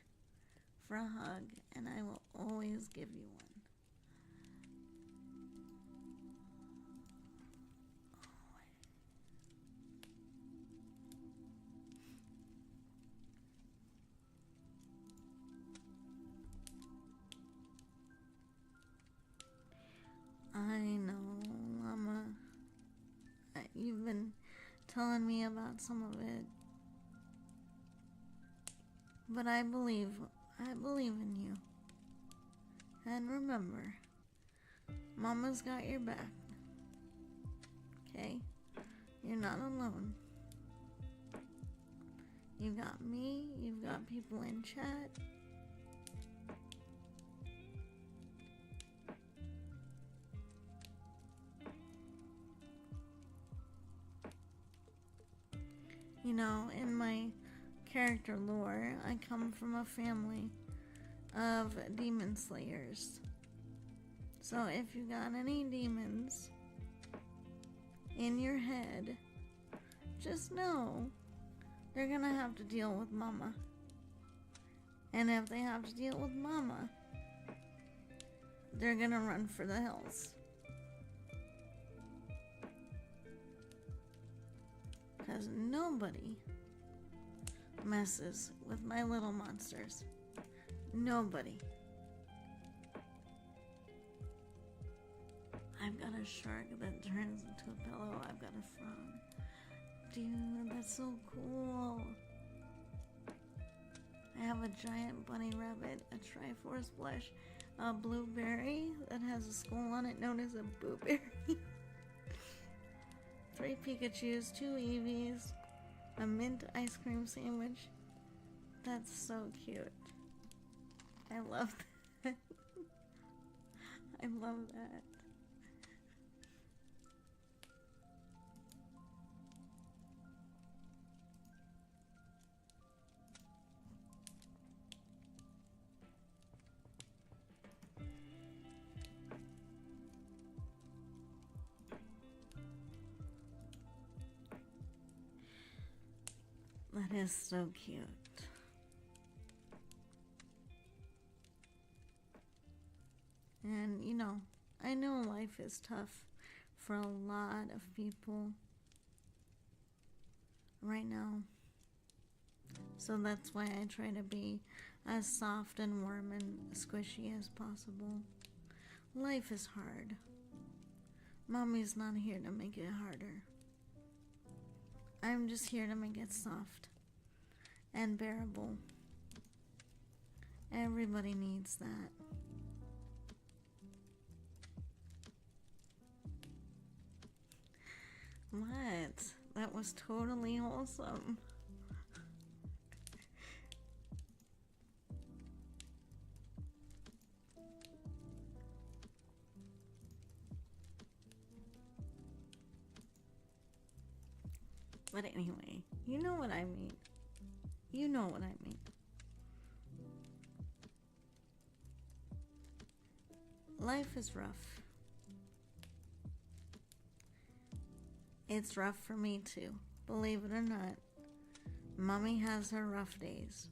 for a hug, and I will always give you one. I know, Llama. You've been telling me about some of it. But I believe in you. And remember, Mama's got your back. Okay? You're not alone. You've got me, you've got people in chat. You know, in my character lore, I come from a family of demon slayers. So if you got any demons in your head, just know they're gonna have to deal with Mama. And if they have to deal with Mama, they're gonna run for the hills. Because nobody messes with my little monsters. Nobody. I've got a shark that turns into a pillow. I've got a frog. Dude, that's so cool. I have a giant bunny rabbit, a Triforce blush, a blueberry that has a skull on it known as a blueberry. 3 Pikachus, 2 Eevees, a mint ice cream sandwich. That's so cute. I love that. I love that. That is so cute. And you know, I know life is tough for a lot of people right now. So that's why I try to be as soft and warm and squishy as possible. Life is hard. Mommy's not here to make it harder. I'm just here to make it soft and bearable. Everybody needs that. What? That was totally wholesome. But anyway, you know what I mean. You know what I mean. Life is rough. It's rough for me too, believe it or not. Mommy has her rough days.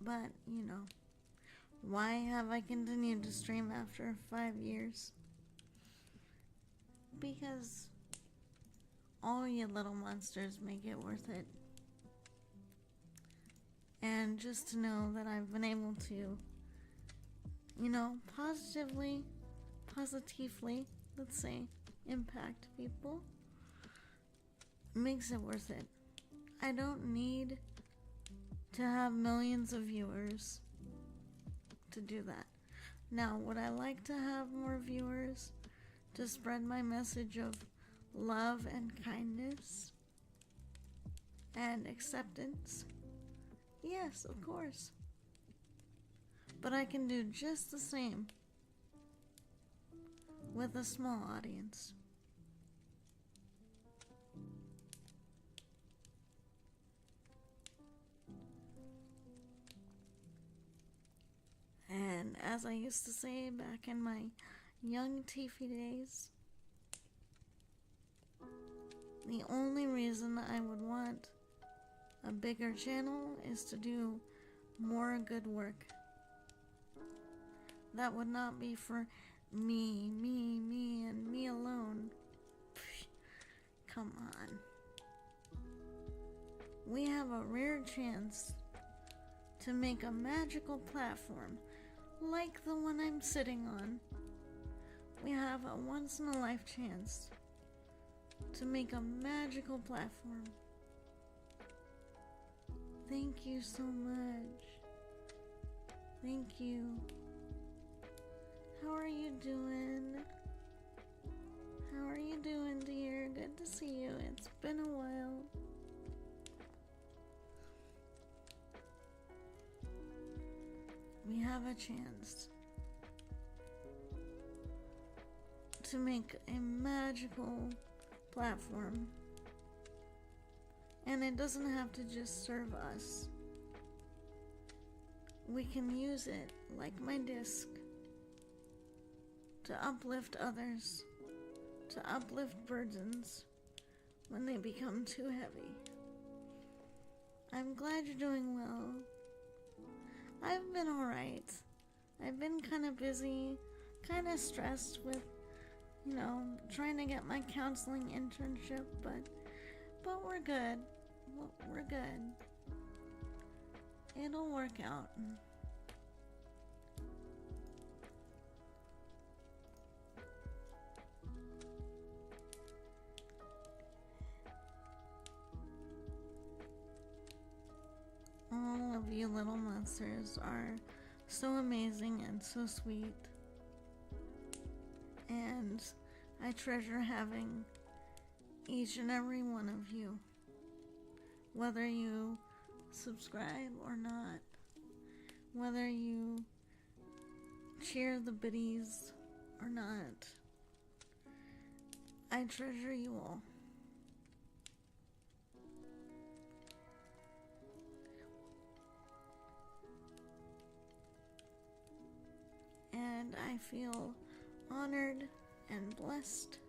But, you know, why have I continued to stream after 5 years? Because all you little monsters make it worth it. And just to know that I've been able to, you know, positively, let's say, impact people, makes it worth it. I don't need to have millions of viewers to do that. Now, would I like to have more viewers to spread my message of love and kindness and acceptance? Yes, of course. But I can do just the same with a small audience. And as I used to say back in my young Tiffy days, the only reason I would want a bigger channel is to do more good work. That would not be for me, and me alone. Psh, come on. We have a rare chance to make a magical platform like the one I'm sitting on. We have a once-in-a-life chance to make a magical platform. Thank you so much. Thank you. How are you doing? How are you doing, dear? Good to see you. It's been a while. We have a chance to make a magical platform. And it doesn't have to just serve us. We can use it, like my disc, to uplift others, to uplift burdens when they become too heavy. I'm glad you're doing well. I've been alright. I've been kind of busy, kind of stressed with, trying to get my counseling internship, but we're good. We're good. It'll work out. All of you little monsters are so amazing and so sweet. And I treasure having each and every one of you. Whether you subscribe or not, whether you share the biddies or not, I treasure you all. And I feel honored and blessed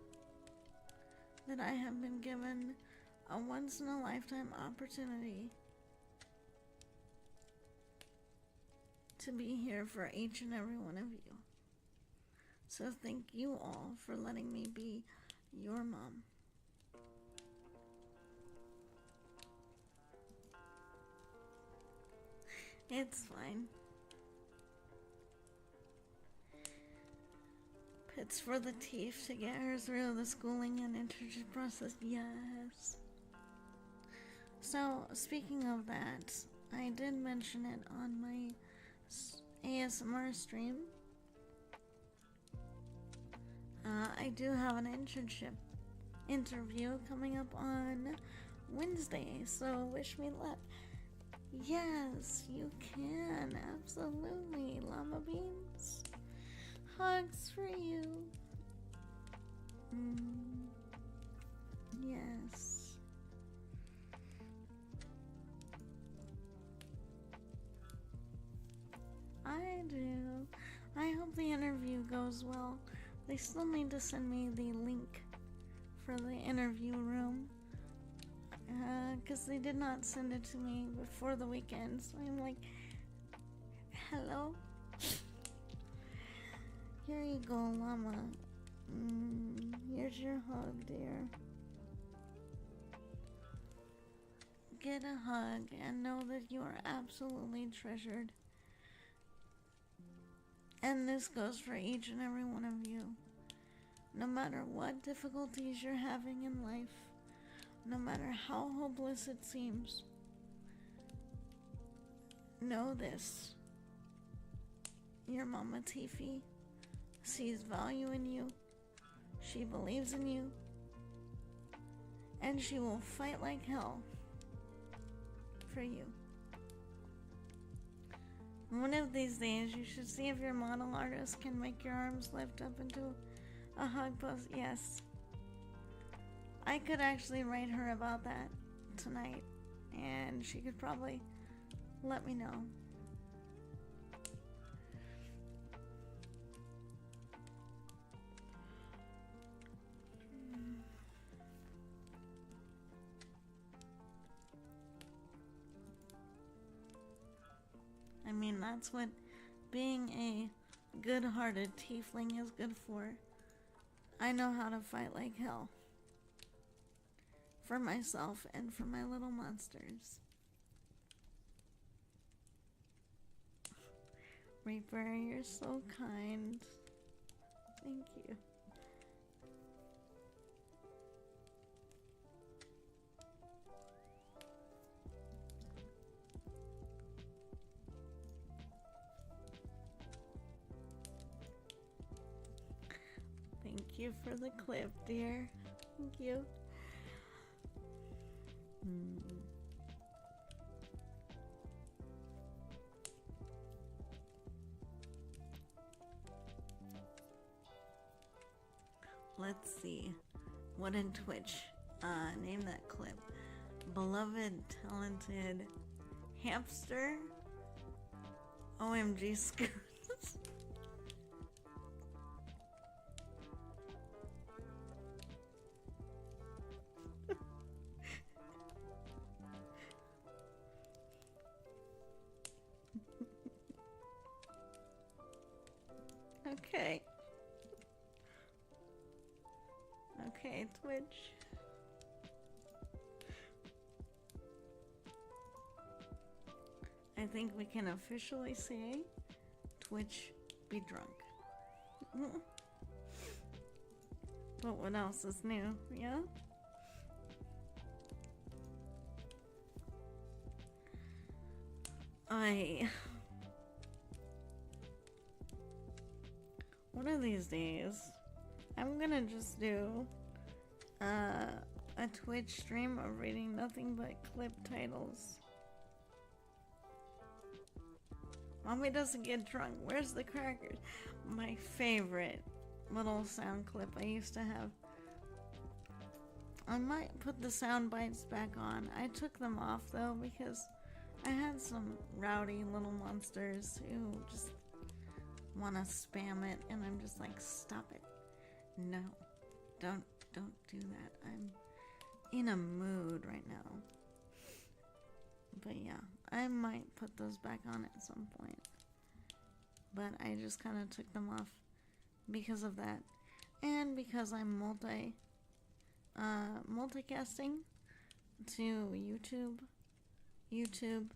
that I have been given a once-in-a-lifetime opportunity to be here for each and every one of you. So thank you all for letting me be your mom. It's fine. It's for the teeth to get her through the schooling and internship process. Yes. So, speaking of that, I did mention it on my ASMR stream. I do have an internship interview coming up on Wednesday, so wish me luck. Yes, you can. Absolutely. Llama Beans. Hugs for you. Yes. I do. I hope the interview goes well. They still need to send me the link for the interview room. Because they did not send it to me before the weekend. So I'm like, hello? Here you go, Llama. Here's your hug, dear. Get a hug and know that you are absolutely treasured. And this goes for each and every one of you. No matter what difficulties you're having in life, no matter how hopeless it seems, know this. Your Mama Tiffy sees value in you. She believes in you. And she will fight like hell for you. One of these days, you should see if your model artist can make your arms lift up into a hug pose. Yes. I could actually write her about that tonight, and she could probably let me know. I mean, that's what being a good-hearted tiefling is good for. I know how to fight like hell. For myself and for my little monsters. Reaper, you're so kind. Thank you. Thank you for the clip, dear. Thank you. Let's see. What in Twitch? Name that clip. Beloved, talented hamster. OMG Scoots. Okay. Okay, Twitch. I think we can officially say Twitch be drunk. But what else is new? Yeah? One of these days, I'm gonna just do a Twitch stream of reading nothing but clip titles. Mommy doesn't get drunk. Where's the crackers? My favorite little sound clip I used to have. I might put the sound bites back on. I took them off though because I had some rowdy little monsters who just want to spam it, and I'm just like, stop it. No, don't do that. I'm in a mood right now. But yeah, I might put those back on at some point. But I just kind of took them off because of that. And because I'm multicasting to YouTube. YouTube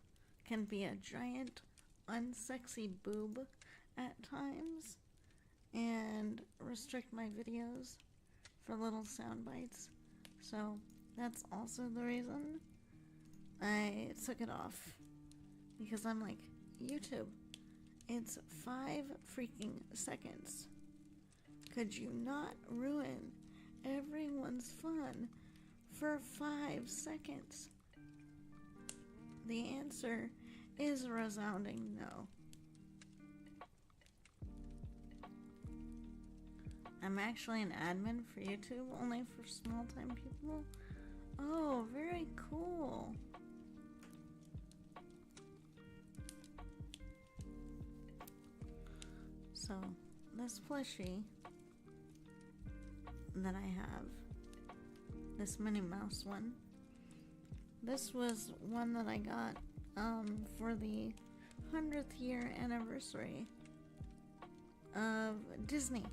can be a giant, unsexy boob at times and restrict my videos for little sound bites. So that's also the reason I took it off, because I'm like, YouTube, it's 5 freaking seconds. Could you not ruin everyone's fun for 5 seconds? The answer is a resounding no. I'm actually an admin for YouTube, only for small-time people. Oh, very cool. So, this plushie that I have, this Minnie Mouse one, this was one that I got for the 100th year anniversary of Disney.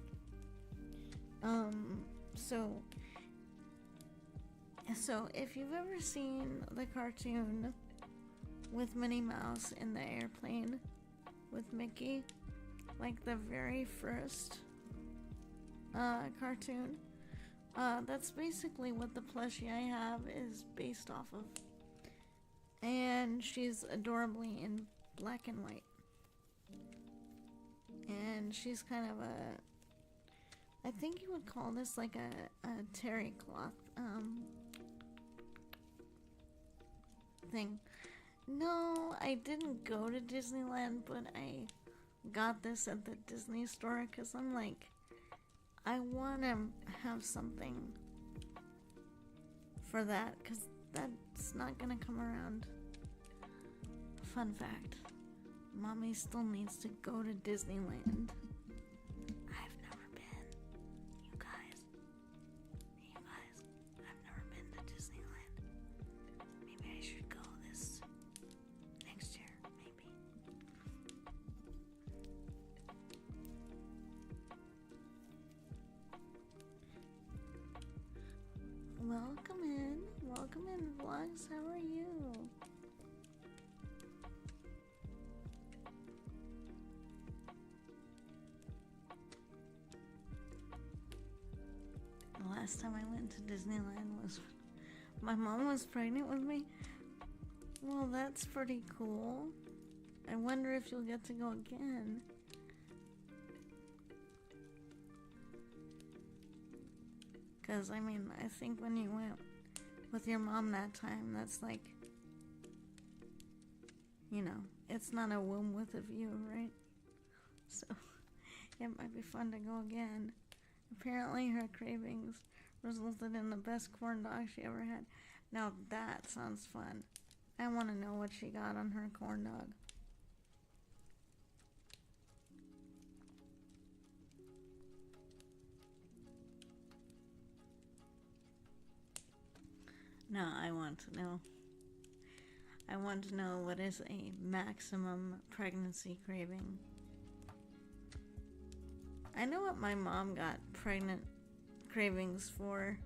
So if you've ever seen the cartoon with Minnie Mouse in the airplane with Mickey, like the very first cartoon, that's basically what the plushie I have is based off of. And she's adorably in black and white. And she's kind of I think you would call this like a terry cloth thing. No, I didn't go to Disneyland, but I got this at the Disney store because I'm like, I want to have something for that because that's not gonna come around. Fun fact, Mommy still needs to go to Disneyland. I've never been. You guys, I've never been to Disneyland. Maybe I should go this next year, maybe. Welcome in, vlogs. How are you? The last time I went to Disneyland was when my mom was pregnant with me. Well, that's pretty cool. I wonder if you'll get to go again. Because, I mean, I think when you went with your mom that time, that's like, you know, it's not a whim with a view, right? So, it might be fun to go again. Apparently, her cravings resulted in the best corn dog she ever had. Now, that sounds fun. I want to know what she got on her corn dog. No, I want to know. I want to know what is a maximum pregnancy craving. I know what my mom got pregnant cravings for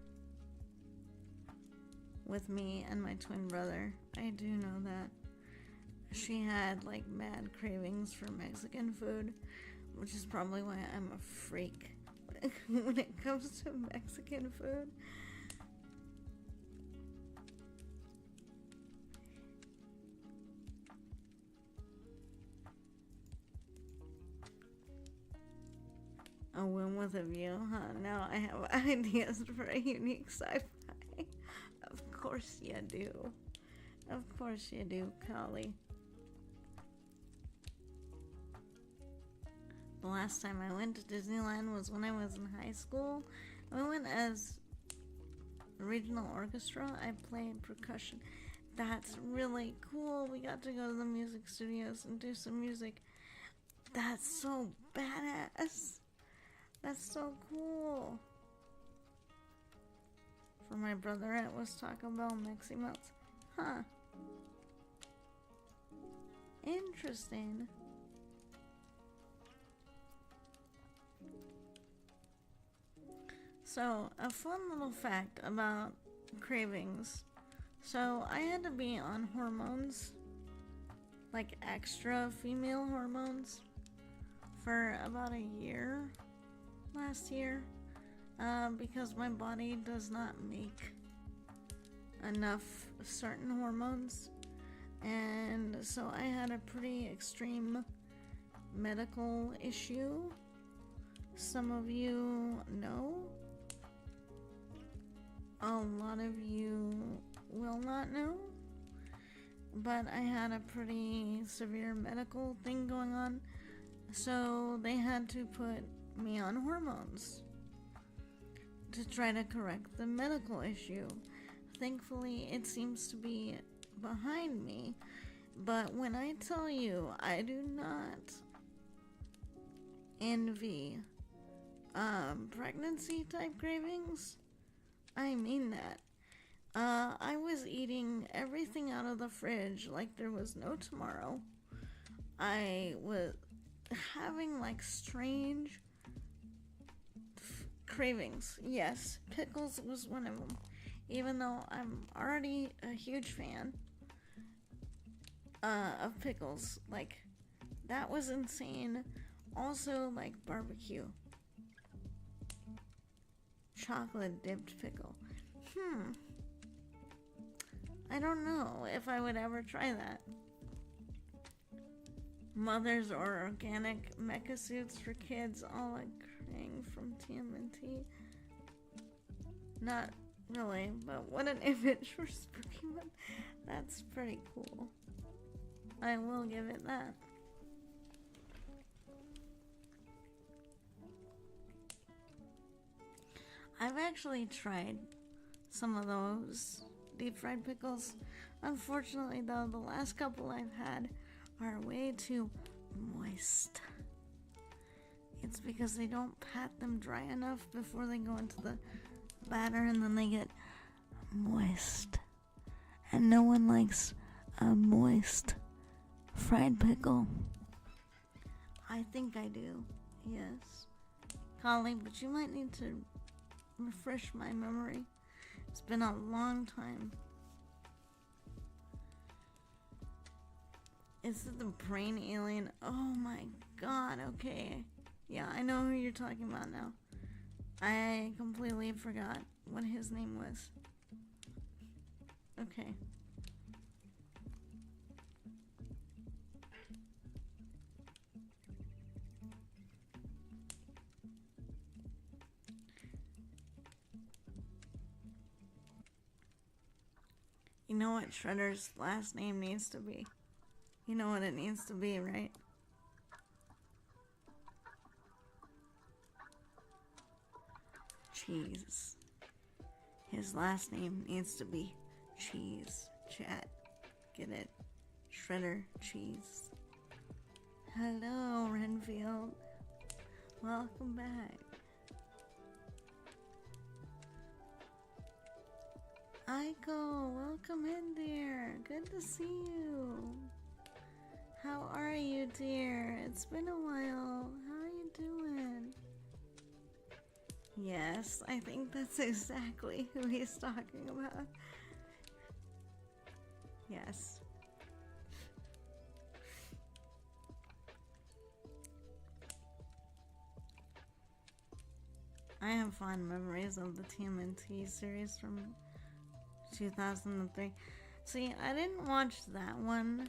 with me and my twin brother. I do know that. She had like mad cravings for Mexican food, which is probably why I'm a freak when it comes to Mexican food. A whim with a view, huh? Now I have ideas for a unique sci-fi. Of course you do. Of course you do, Collie. The last time I went to Disneyland was when I was in high school. We went as regional orchestra. I played percussion. That's really cool. We got to go to the music studios and do some music. That's so badass. That's so cool. For my brother, it was Taco Bell Mexi Melts. Huh. Interesting. So, a fun little fact about cravings. So, I had to be on hormones, like extra female hormones, for about a year last year, because my body does not make enough certain hormones, and so I had a pretty extreme medical issue. Some of you know, a lot of you will not know, but I had a pretty severe medical thing going on, so they had to put me on hormones to try to correct the medical issue. Thankfully, it seems to be behind me, but when I tell you I do not envy pregnancy type cravings, I mean that. I was eating everything out of the fridge like there was no tomorrow. I was having like strange cravings. Yes, pickles was one of them. Even though I'm already a huge fan of pickles. Like, that was insane. Also, like barbecue. Chocolate dipped pickle. I don't know if I would ever try that. Mothers or organic mecha suits for kids, all like Krang from TMNT. Not really, but what an image for Spooky Month. That's pretty cool. I will give it that. I've actually tried some of those deep fried pickles. Unfortunately, though, the last couple I've had are way too moist. It's because they don't pat them dry enough before they go into the batter, and then they get moist. And no one likes a moist fried pickle. I think I do, yes. Colleen, but you might need to refresh my memory. It's been a long time. Is it the brain alien? Oh my god, okay. Yeah, I know who you're talking about now. I completely forgot what his name was. Okay. know what Shredder's last name needs to be? You know what it needs to be, right? Cheese. His last name needs to be Cheese. Chat. Get it? Shredder Cheese. Hello, Renfield. Welcome back. Aiko, welcome in, dear. Good to see you. How are you, dear? It's been a while. How are you doing? Yes, I think that's exactly who he's talking about. Yes. I have fond memories of the TMNT series from 2003. See, I didn't watch that one.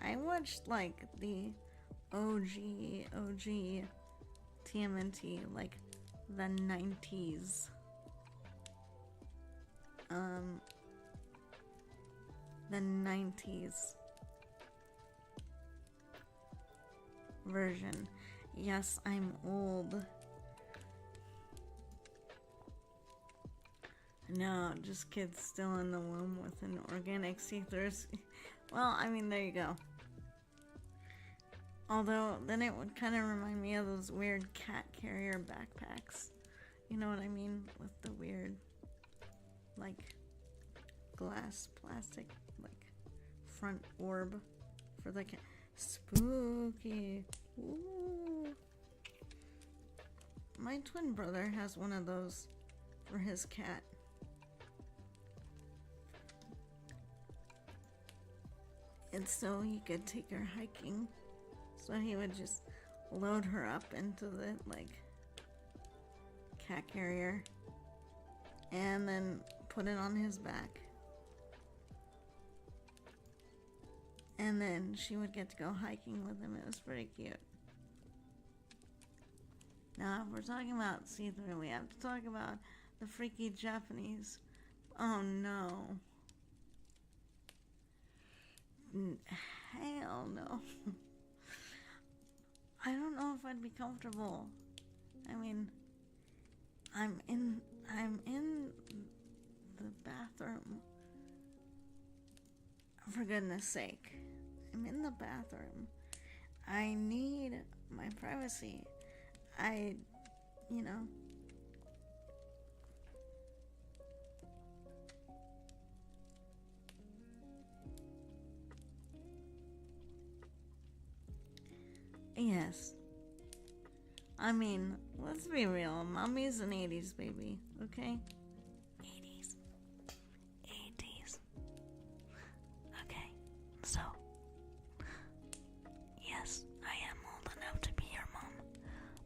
I watched like the OG TMNT, like the 90s. The 90s version. Yes, I'm old. No, just kids still in the womb with an organic see-throughs. Well, I mean, there you go. Although, then it would kind of remind me of those weird cat carrier backpacks. You know what I mean? With the weird, like, glass, plastic, like, front orb for the cat. Spooky. Ooh. My twin brother has one of those for his cat. And so he could take her hiking. So he would just load her up into the, like, cat carrier. And then put it on his back. And then she would get to go hiking with him. It was pretty cute. Now, if we're talking about see-through, we have to talk about the freaky Japanese. Oh, no. Hell no. I don't know if I'd be comfortable. I mean, I'm in the bathroom. For goodness sake. I'm in the bathroom. I need my privacy. You know. Yes. I mean, let's be real. Mommy's an 80s baby, okay? 80s. 80s. Okay, so. Yes, I am old enough to be your mom.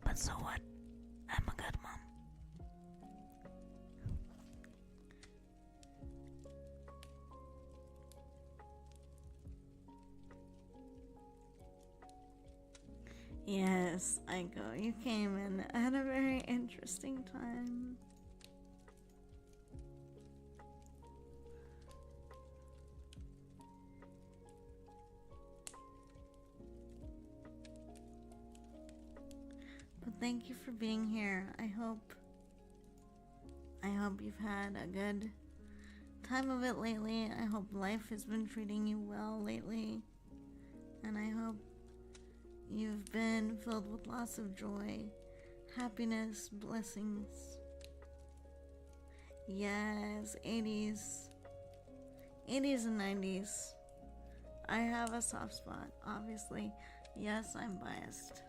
But so what? I'm a good mom. Yes, Aiko, you came in at a very interesting time. But thank you for being here. I hope you've had a good time of it lately. I hope life has been treating you well lately. And I hope you've been filled with lots of joy, happiness, blessings. Yes, 80s. 80s and 90s. I have a soft spot, obviously. Yes, I'm biased.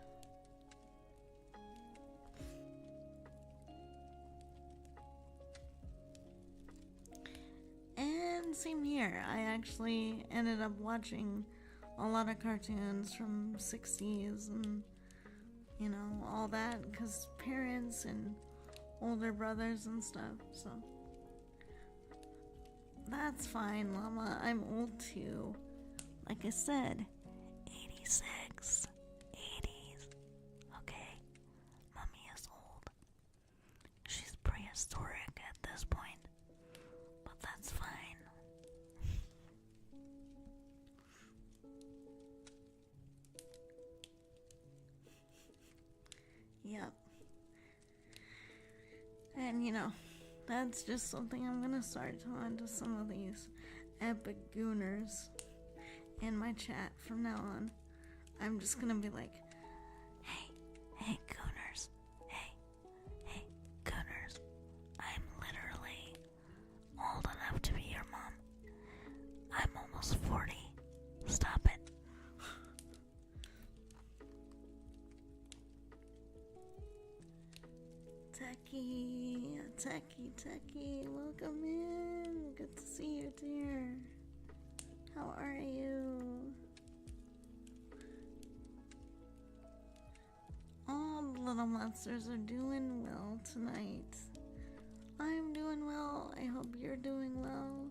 And same here. I actually ended up watching a lot of cartoons from 60s and, you know, all that, because parents and older brothers and stuff, so that's fine, Llama. I'm old too. Like I said, 86, 80s. Okay, Mommy is old. She's prehistoric at this point, but that's fine. And that's just something I'm gonna start talking to some of these epic gooners in my chat from now on. I'm just gonna be like, hey gooners, hey gooners, I'm literally old enough to be your mom. I'm almost 40. Stop it. Techie, welcome in. Good to see you, dear. How are you? All the little monsters are doing well tonight. I'm doing well. I hope you're doing well.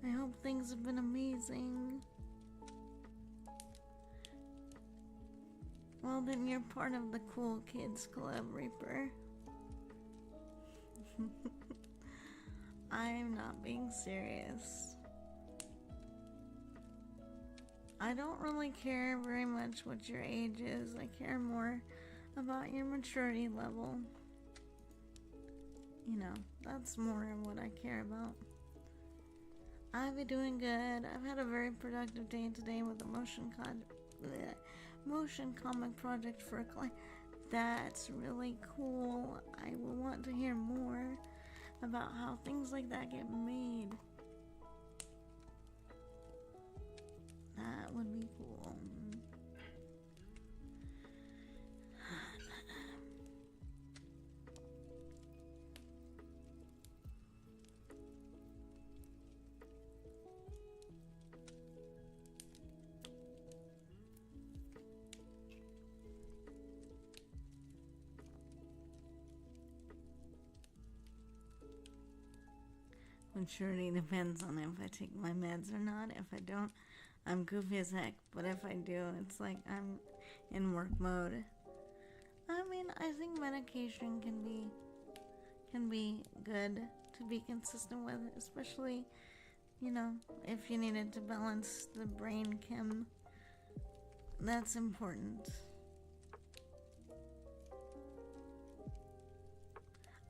I hope things have been amazing. Well, then you're part of the cool kids club, Reaper. I'm not being serious. I don't really care very much what your age is. I care more about your maturity level. That's more of what I care about. I've been doing good. I've had a very productive day today with a motion comic project for a client. That's really cool. I will want to hear more about how things like that get made. That would be cool. Maturity depends on if I take my meds or not. If I don't, I'm goofy as heck. But if I do, it's like I'm in work mode. I mean, I think medication can be good to be consistent with, especially, if you needed to balance the brain chem. That's important.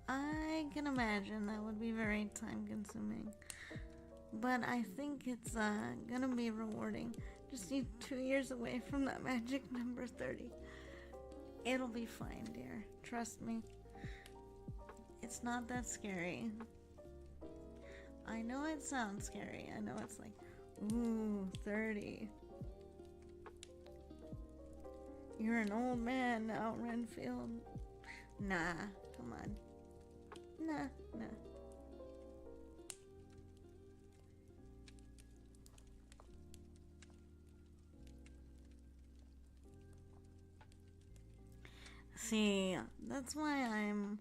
I can imagine that would be very time consuming, but I think it's gonna be rewarding. Just need 2 years away from that magic number 30. It'll be fine, dear. Trust me. It's not that scary. I know it sounds scary. I know it's like, ooh, 30. You're an old man now, Renfield. Nah, come on. Nah. See, that's why I'm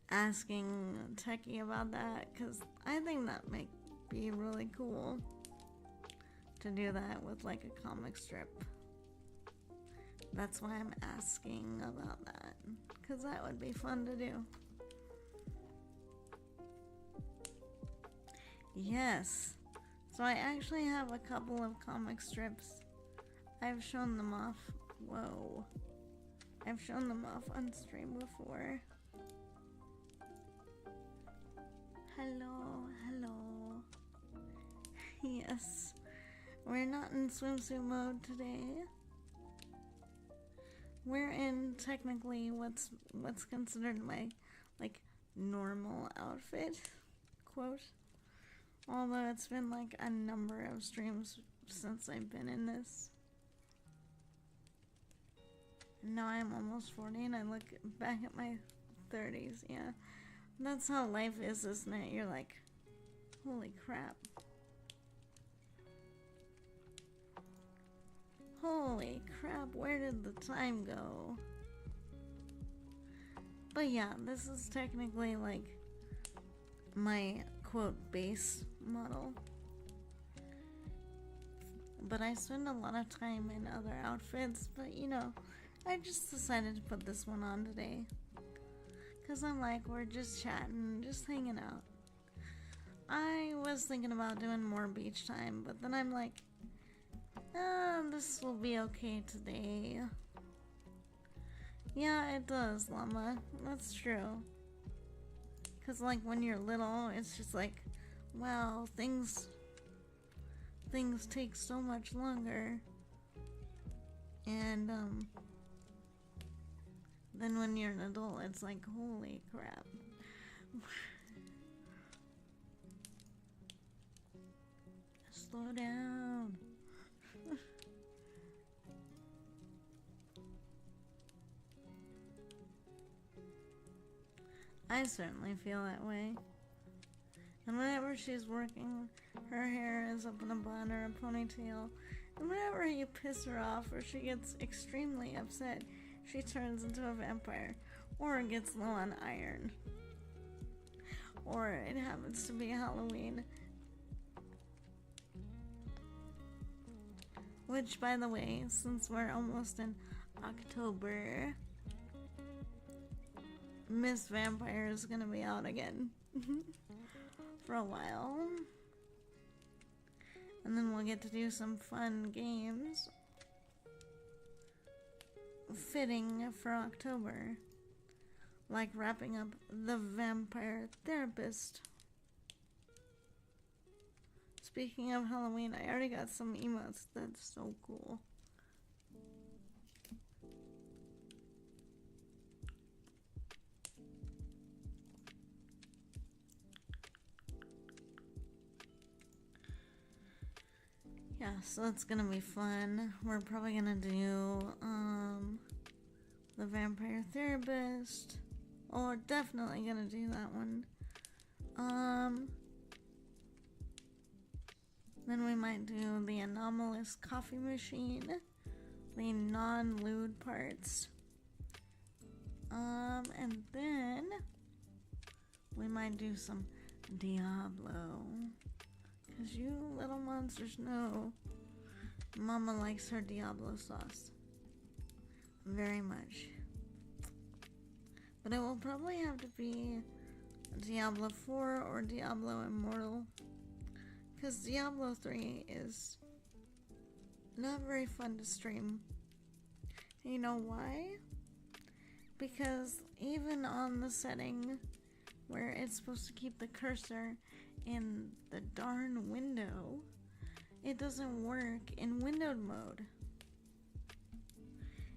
asking Techie about that, because I think that might be really cool to do that with like a comic strip. That's why I'm asking about that, because that would be fun to do. Yes, so I actually have a couple of comic strips. I've shown them off. Whoa. I've shown them off on stream before. Hello. Yes, we're not in swimsuit mode today. We're in technically what's considered my normal outfit, quote. Although it's been like a number of streams since I've been in this. And now I'm almost 40 and I look back at my 30s, yeah. That's how life is, isn't it? You're like, holy crap. Holy crap, where did the time go? But yeah, this is technically like my quote base model. But I spend a lot of time in other outfits, but I just decided to put this one on today. Because I'm like, we're just chatting, just hanging out. I was thinking about doing more beach time, but then I'm like, this will be okay today. Yeah, it does, Llama. That's true. Cause like when you're little, it's just like, wow, things take so much longer. And then when you're an adult, it's like, holy crap. Slow down. I certainly feel that way. And whenever she's working, her hair is up in a bun or a ponytail. And whenever you piss her off or she gets extremely upset, she turns into a vampire. Or gets low on iron. Or it happens to be Halloween. Which, by the way, since we're almost in October, Miss Vampire is gonna be out again. For a while. And then we'll get to do some fun games. Fitting for October. Like wrapping up The Vampire Therapist. Speaking of Halloween, I already got some emotes. That's so cool. Yeah, so that's gonna be fun. We're probably gonna do The Vampire Therapist. Oh, we're definitely gonna do that one. Then we might do the anomalous coffee machine, the non-lewd parts. And then we might do some Diablo. Cause you little monsters know Mama likes her Diablo sauce very much. But it will probably have to be Diablo 4 or Diablo Immortal. Cause Diablo 3 is not very fun to stream. You know why? Because even on the setting where it's supposed to keep the cursor in the darn window, it doesn't work in windowed mode.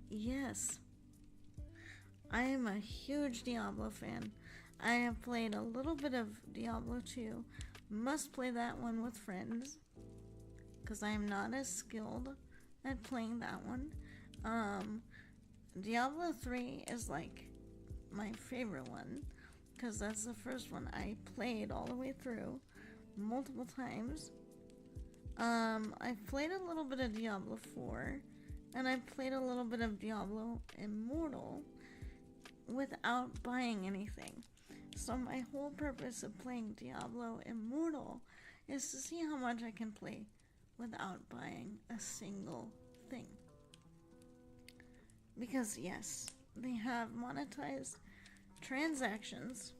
Yes, I am a huge Diablo fan. I have played a little bit of Diablo 2. Must play that one with friends, because I am not as skilled at playing that one. Diablo 3 is like my favorite one, because that's the first one I played all the way through multiple times. I've played a little bit of Diablo 4, and I played a little bit of Diablo Immortal without buying anything. So my whole purpose of playing Diablo Immortal is to see how much I can play without buying a single thing. Because yes, they have monetized transactions,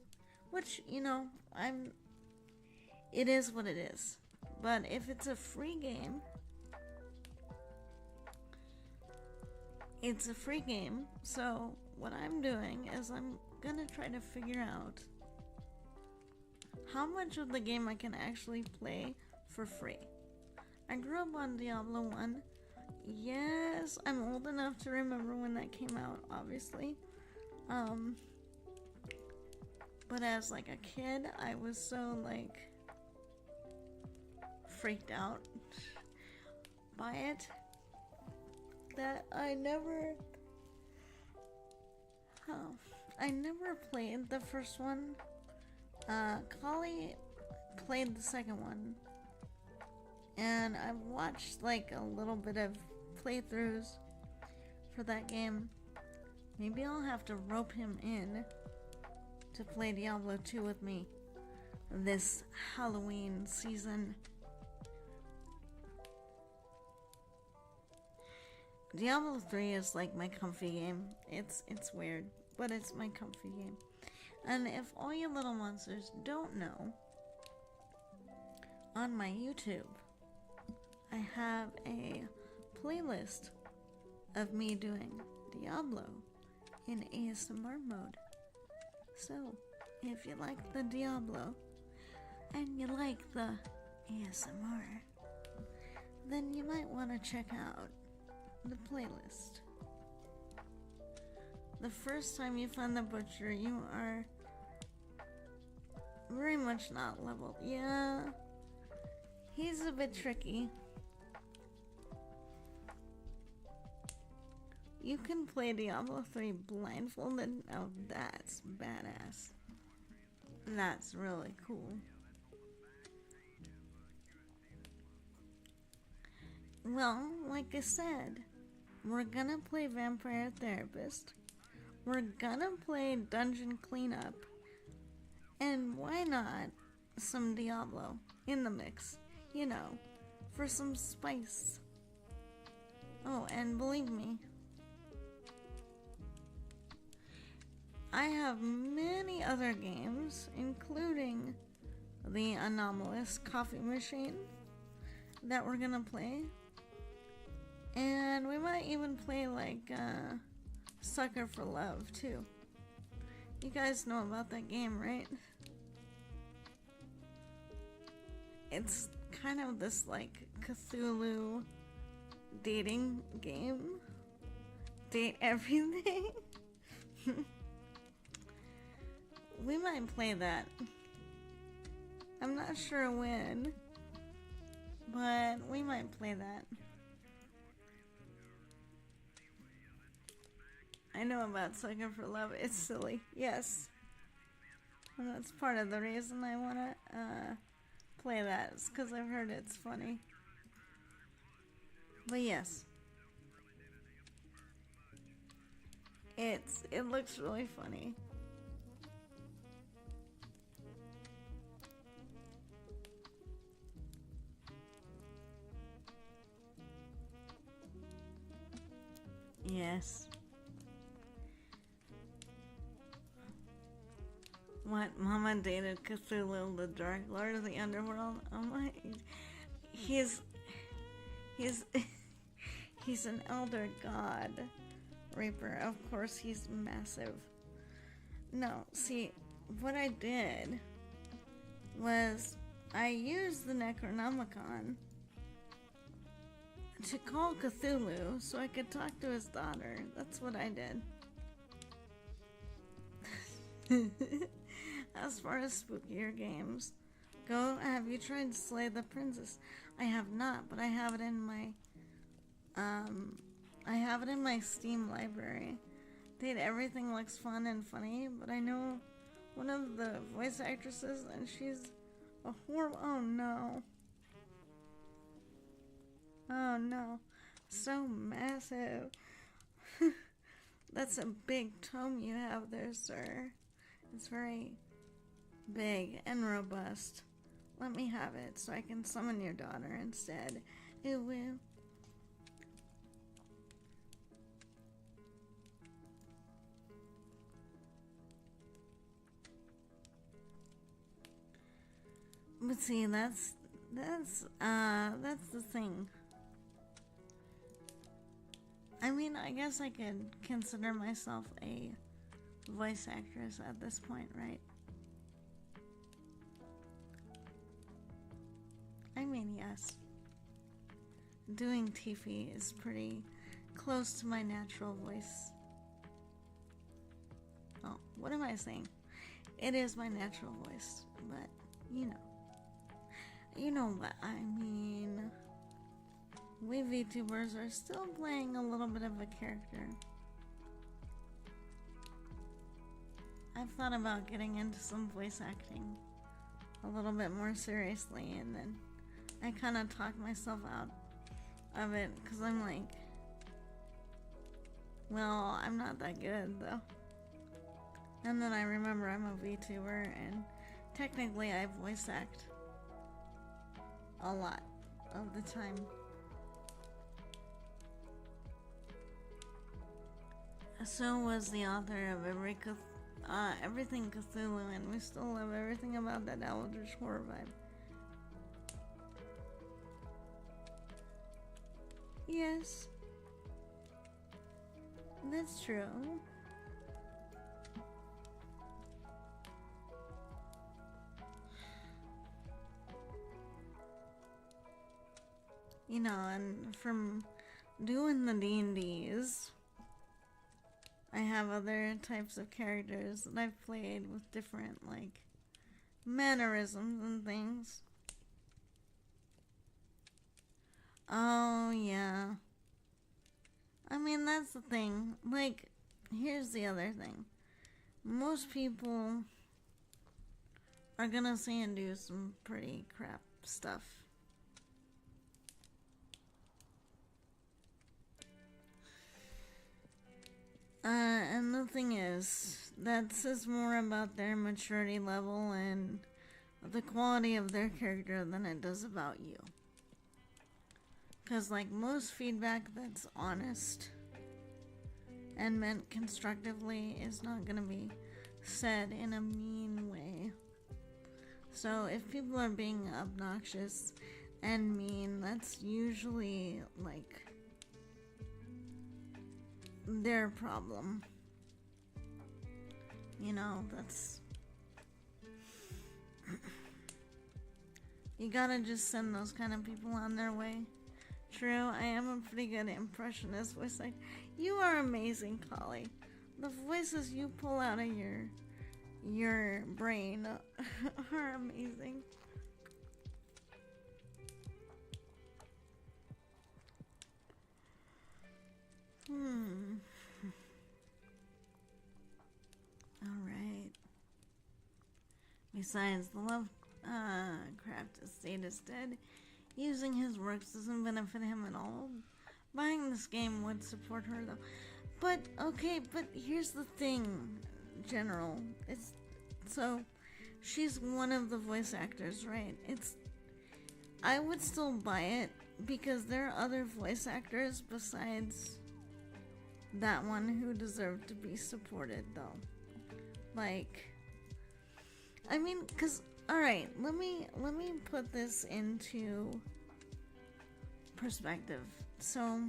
which, you know, it is what it is. But if it's a free game, it's a free game. So what I'm doing is I'm gonna try to figure out how much of the game I can actually play for free. I grew up on Diablo 1. Yes, I'm old enough to remember when that came out, obviously. But as like a kid, I was so like freaked out by it that I never played the first one. Kali played the second one, and I've watched like a little bit of playthroughs for that game. Maybe I'll have to rope him in to play Diablo 2 with me this Halloween season. Diablo 3 is like my comfy game. It's weird, but it's my comfy game. And if all you little monsters don't know, on my YouTube, I have a playlist of me doing Diablo in ASMR mode. So, if you like the Diablo and you like the ASMR, then you might want to check out the playlist. The first time you find the butcher, you are very much not leveled. Yeah, he's a bit tricky. You can play Diablo 3 blindfolded. Oh, that's badass. That's really cool. Well, like I said, we're gonna play Vampire Therapist. We're gonna play Dungeon Cleanup. And why not some Diablo in the mix? You know, for some spice. Oh, and believe me, I have many other games, including the Anomalous Coffee Machine, that we're gonna play. And we might even play like Sucker for Love too. You guys know about that game, right? It's kind of this like Cthulhu dating game. Date everything. We might play that. I'm not sure when, but we might play that. I know about Sucker for Love. It's silly, yes. And that's part of the reason I want to play that. It's because I've heard it's funny. But yes. It looks really funny. Yes. What? Mama dated Cthulhu, the Dark Lord of the Underworld? Oh my... He's an elder god reaper. Of course he's massive. No, see, what I did was I used the Necronomicon to call Cthulhu so I could talk to his daughter. That's what I did. As far as spookier games go, have you tried to Slay the Princess? I have not, but I have it in my Steam library. Date Everything looks fun and funny, but I know one of the voice actresses and she's a horrible... Oh no. Oh no. So massive. That's a big tome you have there, sir. It's very big and robust. Let me have it so I can summon your daughter instead. It will. But see, that's the thing. I mean, I guess I could consider myself a voice actress at this point, right? I mean, yes. Doing Tiffy is pretty close to my natural voice. Oh, what am I saying? It is my natural voice, but you know. You know what I mean. We VTubers are still playing a little bit of a character. I've thought about getting into some voice acting a little bit more seriously, and then I kind of talk myself out of it because I'm like, well, I'm not that good though. And then I remember I'm a VTuber, and technically I voice act a lot of the time. So was the author of everything Cthulhu, and we still love everything about that Eldritch horror vibe. Yes, that's true. and from doing the D&Ds, I have other types of characters that I've played with different, mannerisms and things. Oh, yeah. I mean, that's the thing. Here's the other thing. Most people are gonna say and do some pretty crap stuff. And the thing is, that says more about their maturity level and the quality of their character than it does about you. Because, most feedback that's honest and meant constructively is not going to be said in a mean way. So, if people are being obnoxious and mean, that's usually, their problem. That's... You gotta just send those kind of people on their way. True, I am a pretty good impressionist voice actor. You are amazing, Collie. The voices you pull out of your brain are amazing. Alright. Besides, the Lovecraft estate is dead. Using his works doesn't benefit him at all. Buying this game would support her, though. But here's the thing, General. So, she's one of the voice actors, right? I would still buy it because there are other voice actors besides that one who deserve to be supported, though. Alright, let me put this into perspective. So,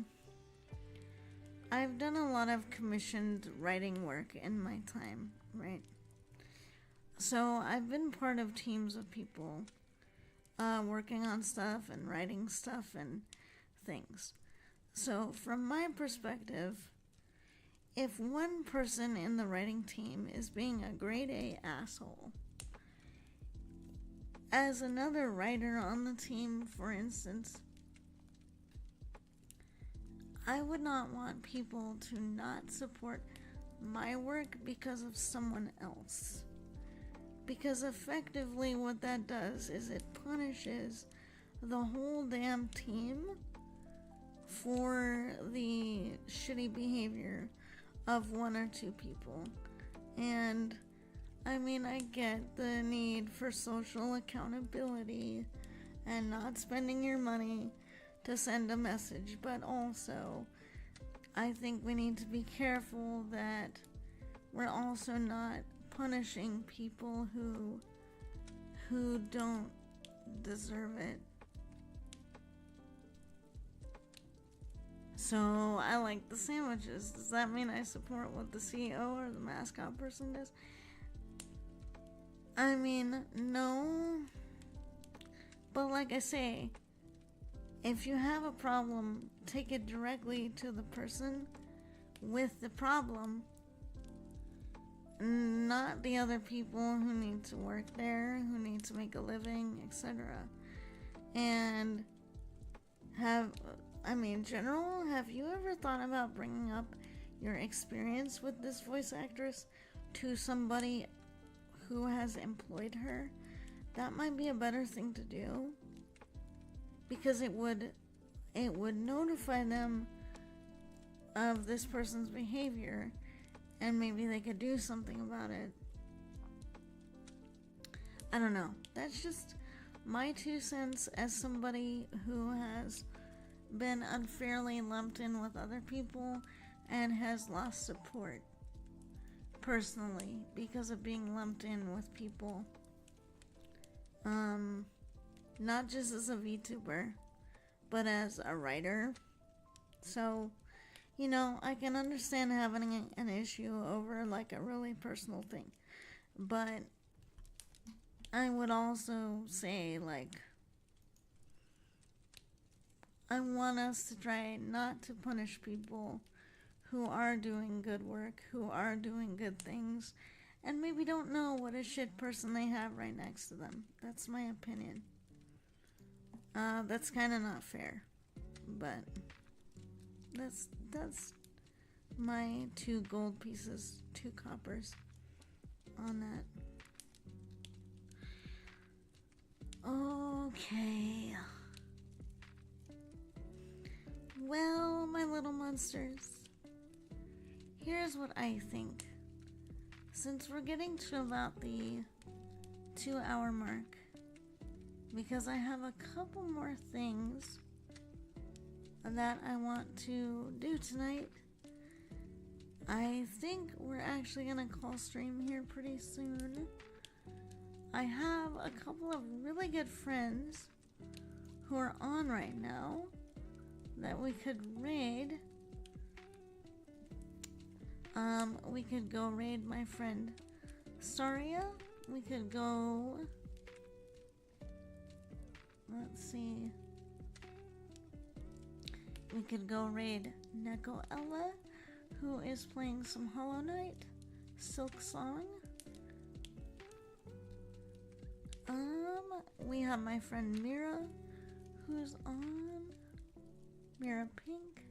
I've done a lot of commissioned writing work in my time, right? So, I've been part of teams of people working on stuff and writing stuff and things. So, from my perspective, if one person in the writing team is being a grade A asshole, as another writer on the team, for instance, I would not want people to not support my work because of someone else. Because effectively what that does is it punishes the whole damn team for the shitty behavior of one or two people. And I get the need for social accountability and not spending your money to send a message, but also I think we need to be careful that we're also not punishing people who don't deserve it. So, I like the sandwiches. Does that mean I support what the CEO or the mascot person does? No. But like I say, if you have a problem, take it directly to the person with the problem, not the other people who need to work there, who need to make a living, etc. And General, have you ever thought about bringing up your experience with this voice actress to somebody who has employed her? That might be a better thing to do, because it would notify them of this person's behavior, and maybe they could do something about it. I don't know. That's just my 2 cents as somebody who has been unfairly lumped in with other people and has lost support personally because of being lumped in with people. Not just as a VTuber, but as a writer. So, I can understand having an issue over a really personal thing. But I would also say I want us to try not to punish people who are doing good work, who are doing good things, and maybe don't know what a shit person they have right next to them. That's my opinion. That's kind of not fair, but that's my 2 gold pieces, 2 coppers on that. Okay. Well, my little monsters, here's what I think. Since we're getting to about the 2-hour mark, because I have a couple more things that I want to do tonight, I think we're actually gonna call stream here pretty soon. I have a couple of really good friends who are on right now that we could raid. We could go raid my friend Saria. We could go... Let's see. We could go raid Neko Ella, who is playing some Hollow Knight, Silk Song. We have my friend Mira, who's on. Mira Pink.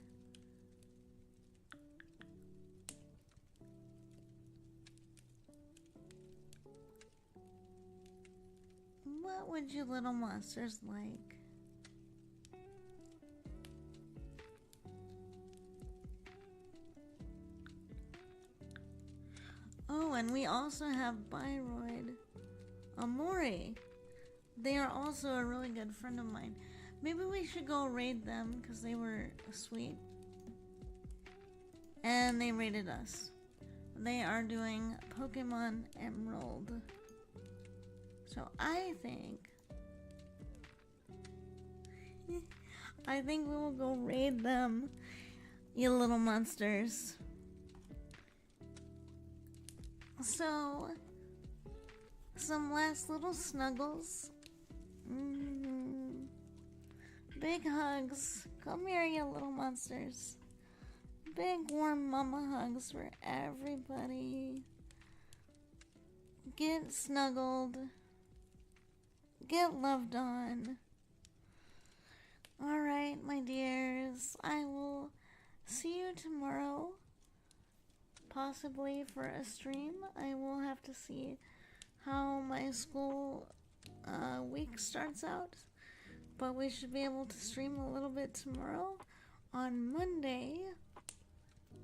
What would you little monsters like? Oh, and we also have Byroid Amori. They are also a really good friend of mine. Maybe we should go raid them because they were sweet. And they raided us. They are doing Pokemon Emerald. So I think we will go raid them, you little monsters. So, some last little snuggles. Big hugs. Come here, you little monsters. Big warm mama hugs for everybody. Get snuggled. Get loved on. Alright, my dears. I will see you tomorrow. Possibly for a stream. I will have to see how my school week starts out. But we should be able to stream a little bit tomorrow. On Monday.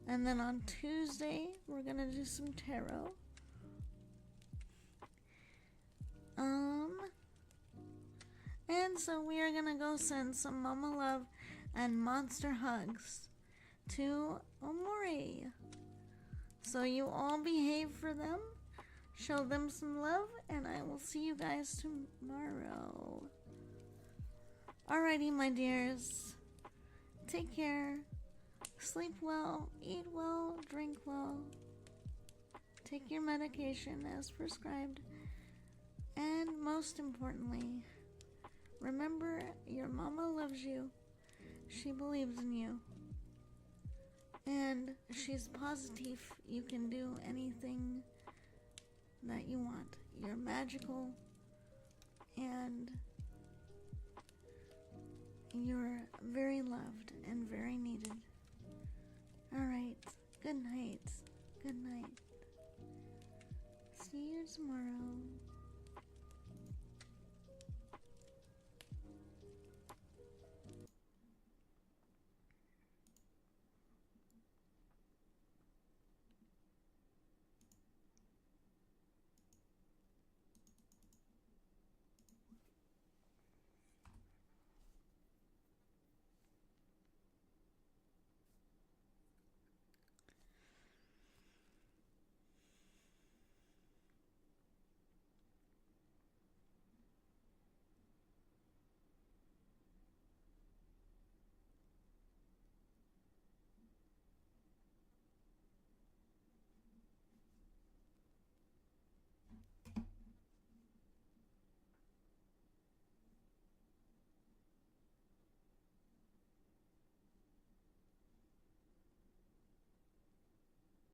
And then on Tuesday, we're going to do some tarot. And so we are gonna go send some mama love and monster hugs to Omori. So you all behave for them, show them some love, and I will see you guys tomorrow. Alrighty, my dears. Take care. Sleep well, eat well, drink well. Take your medication as prescribed. And most importantly, remember, your mama loves you. She believes in you. And she's positive you can do anything that you want. You're magical. And you're very loved and very needed. Alright. Good night. Good night. See you tomorrow.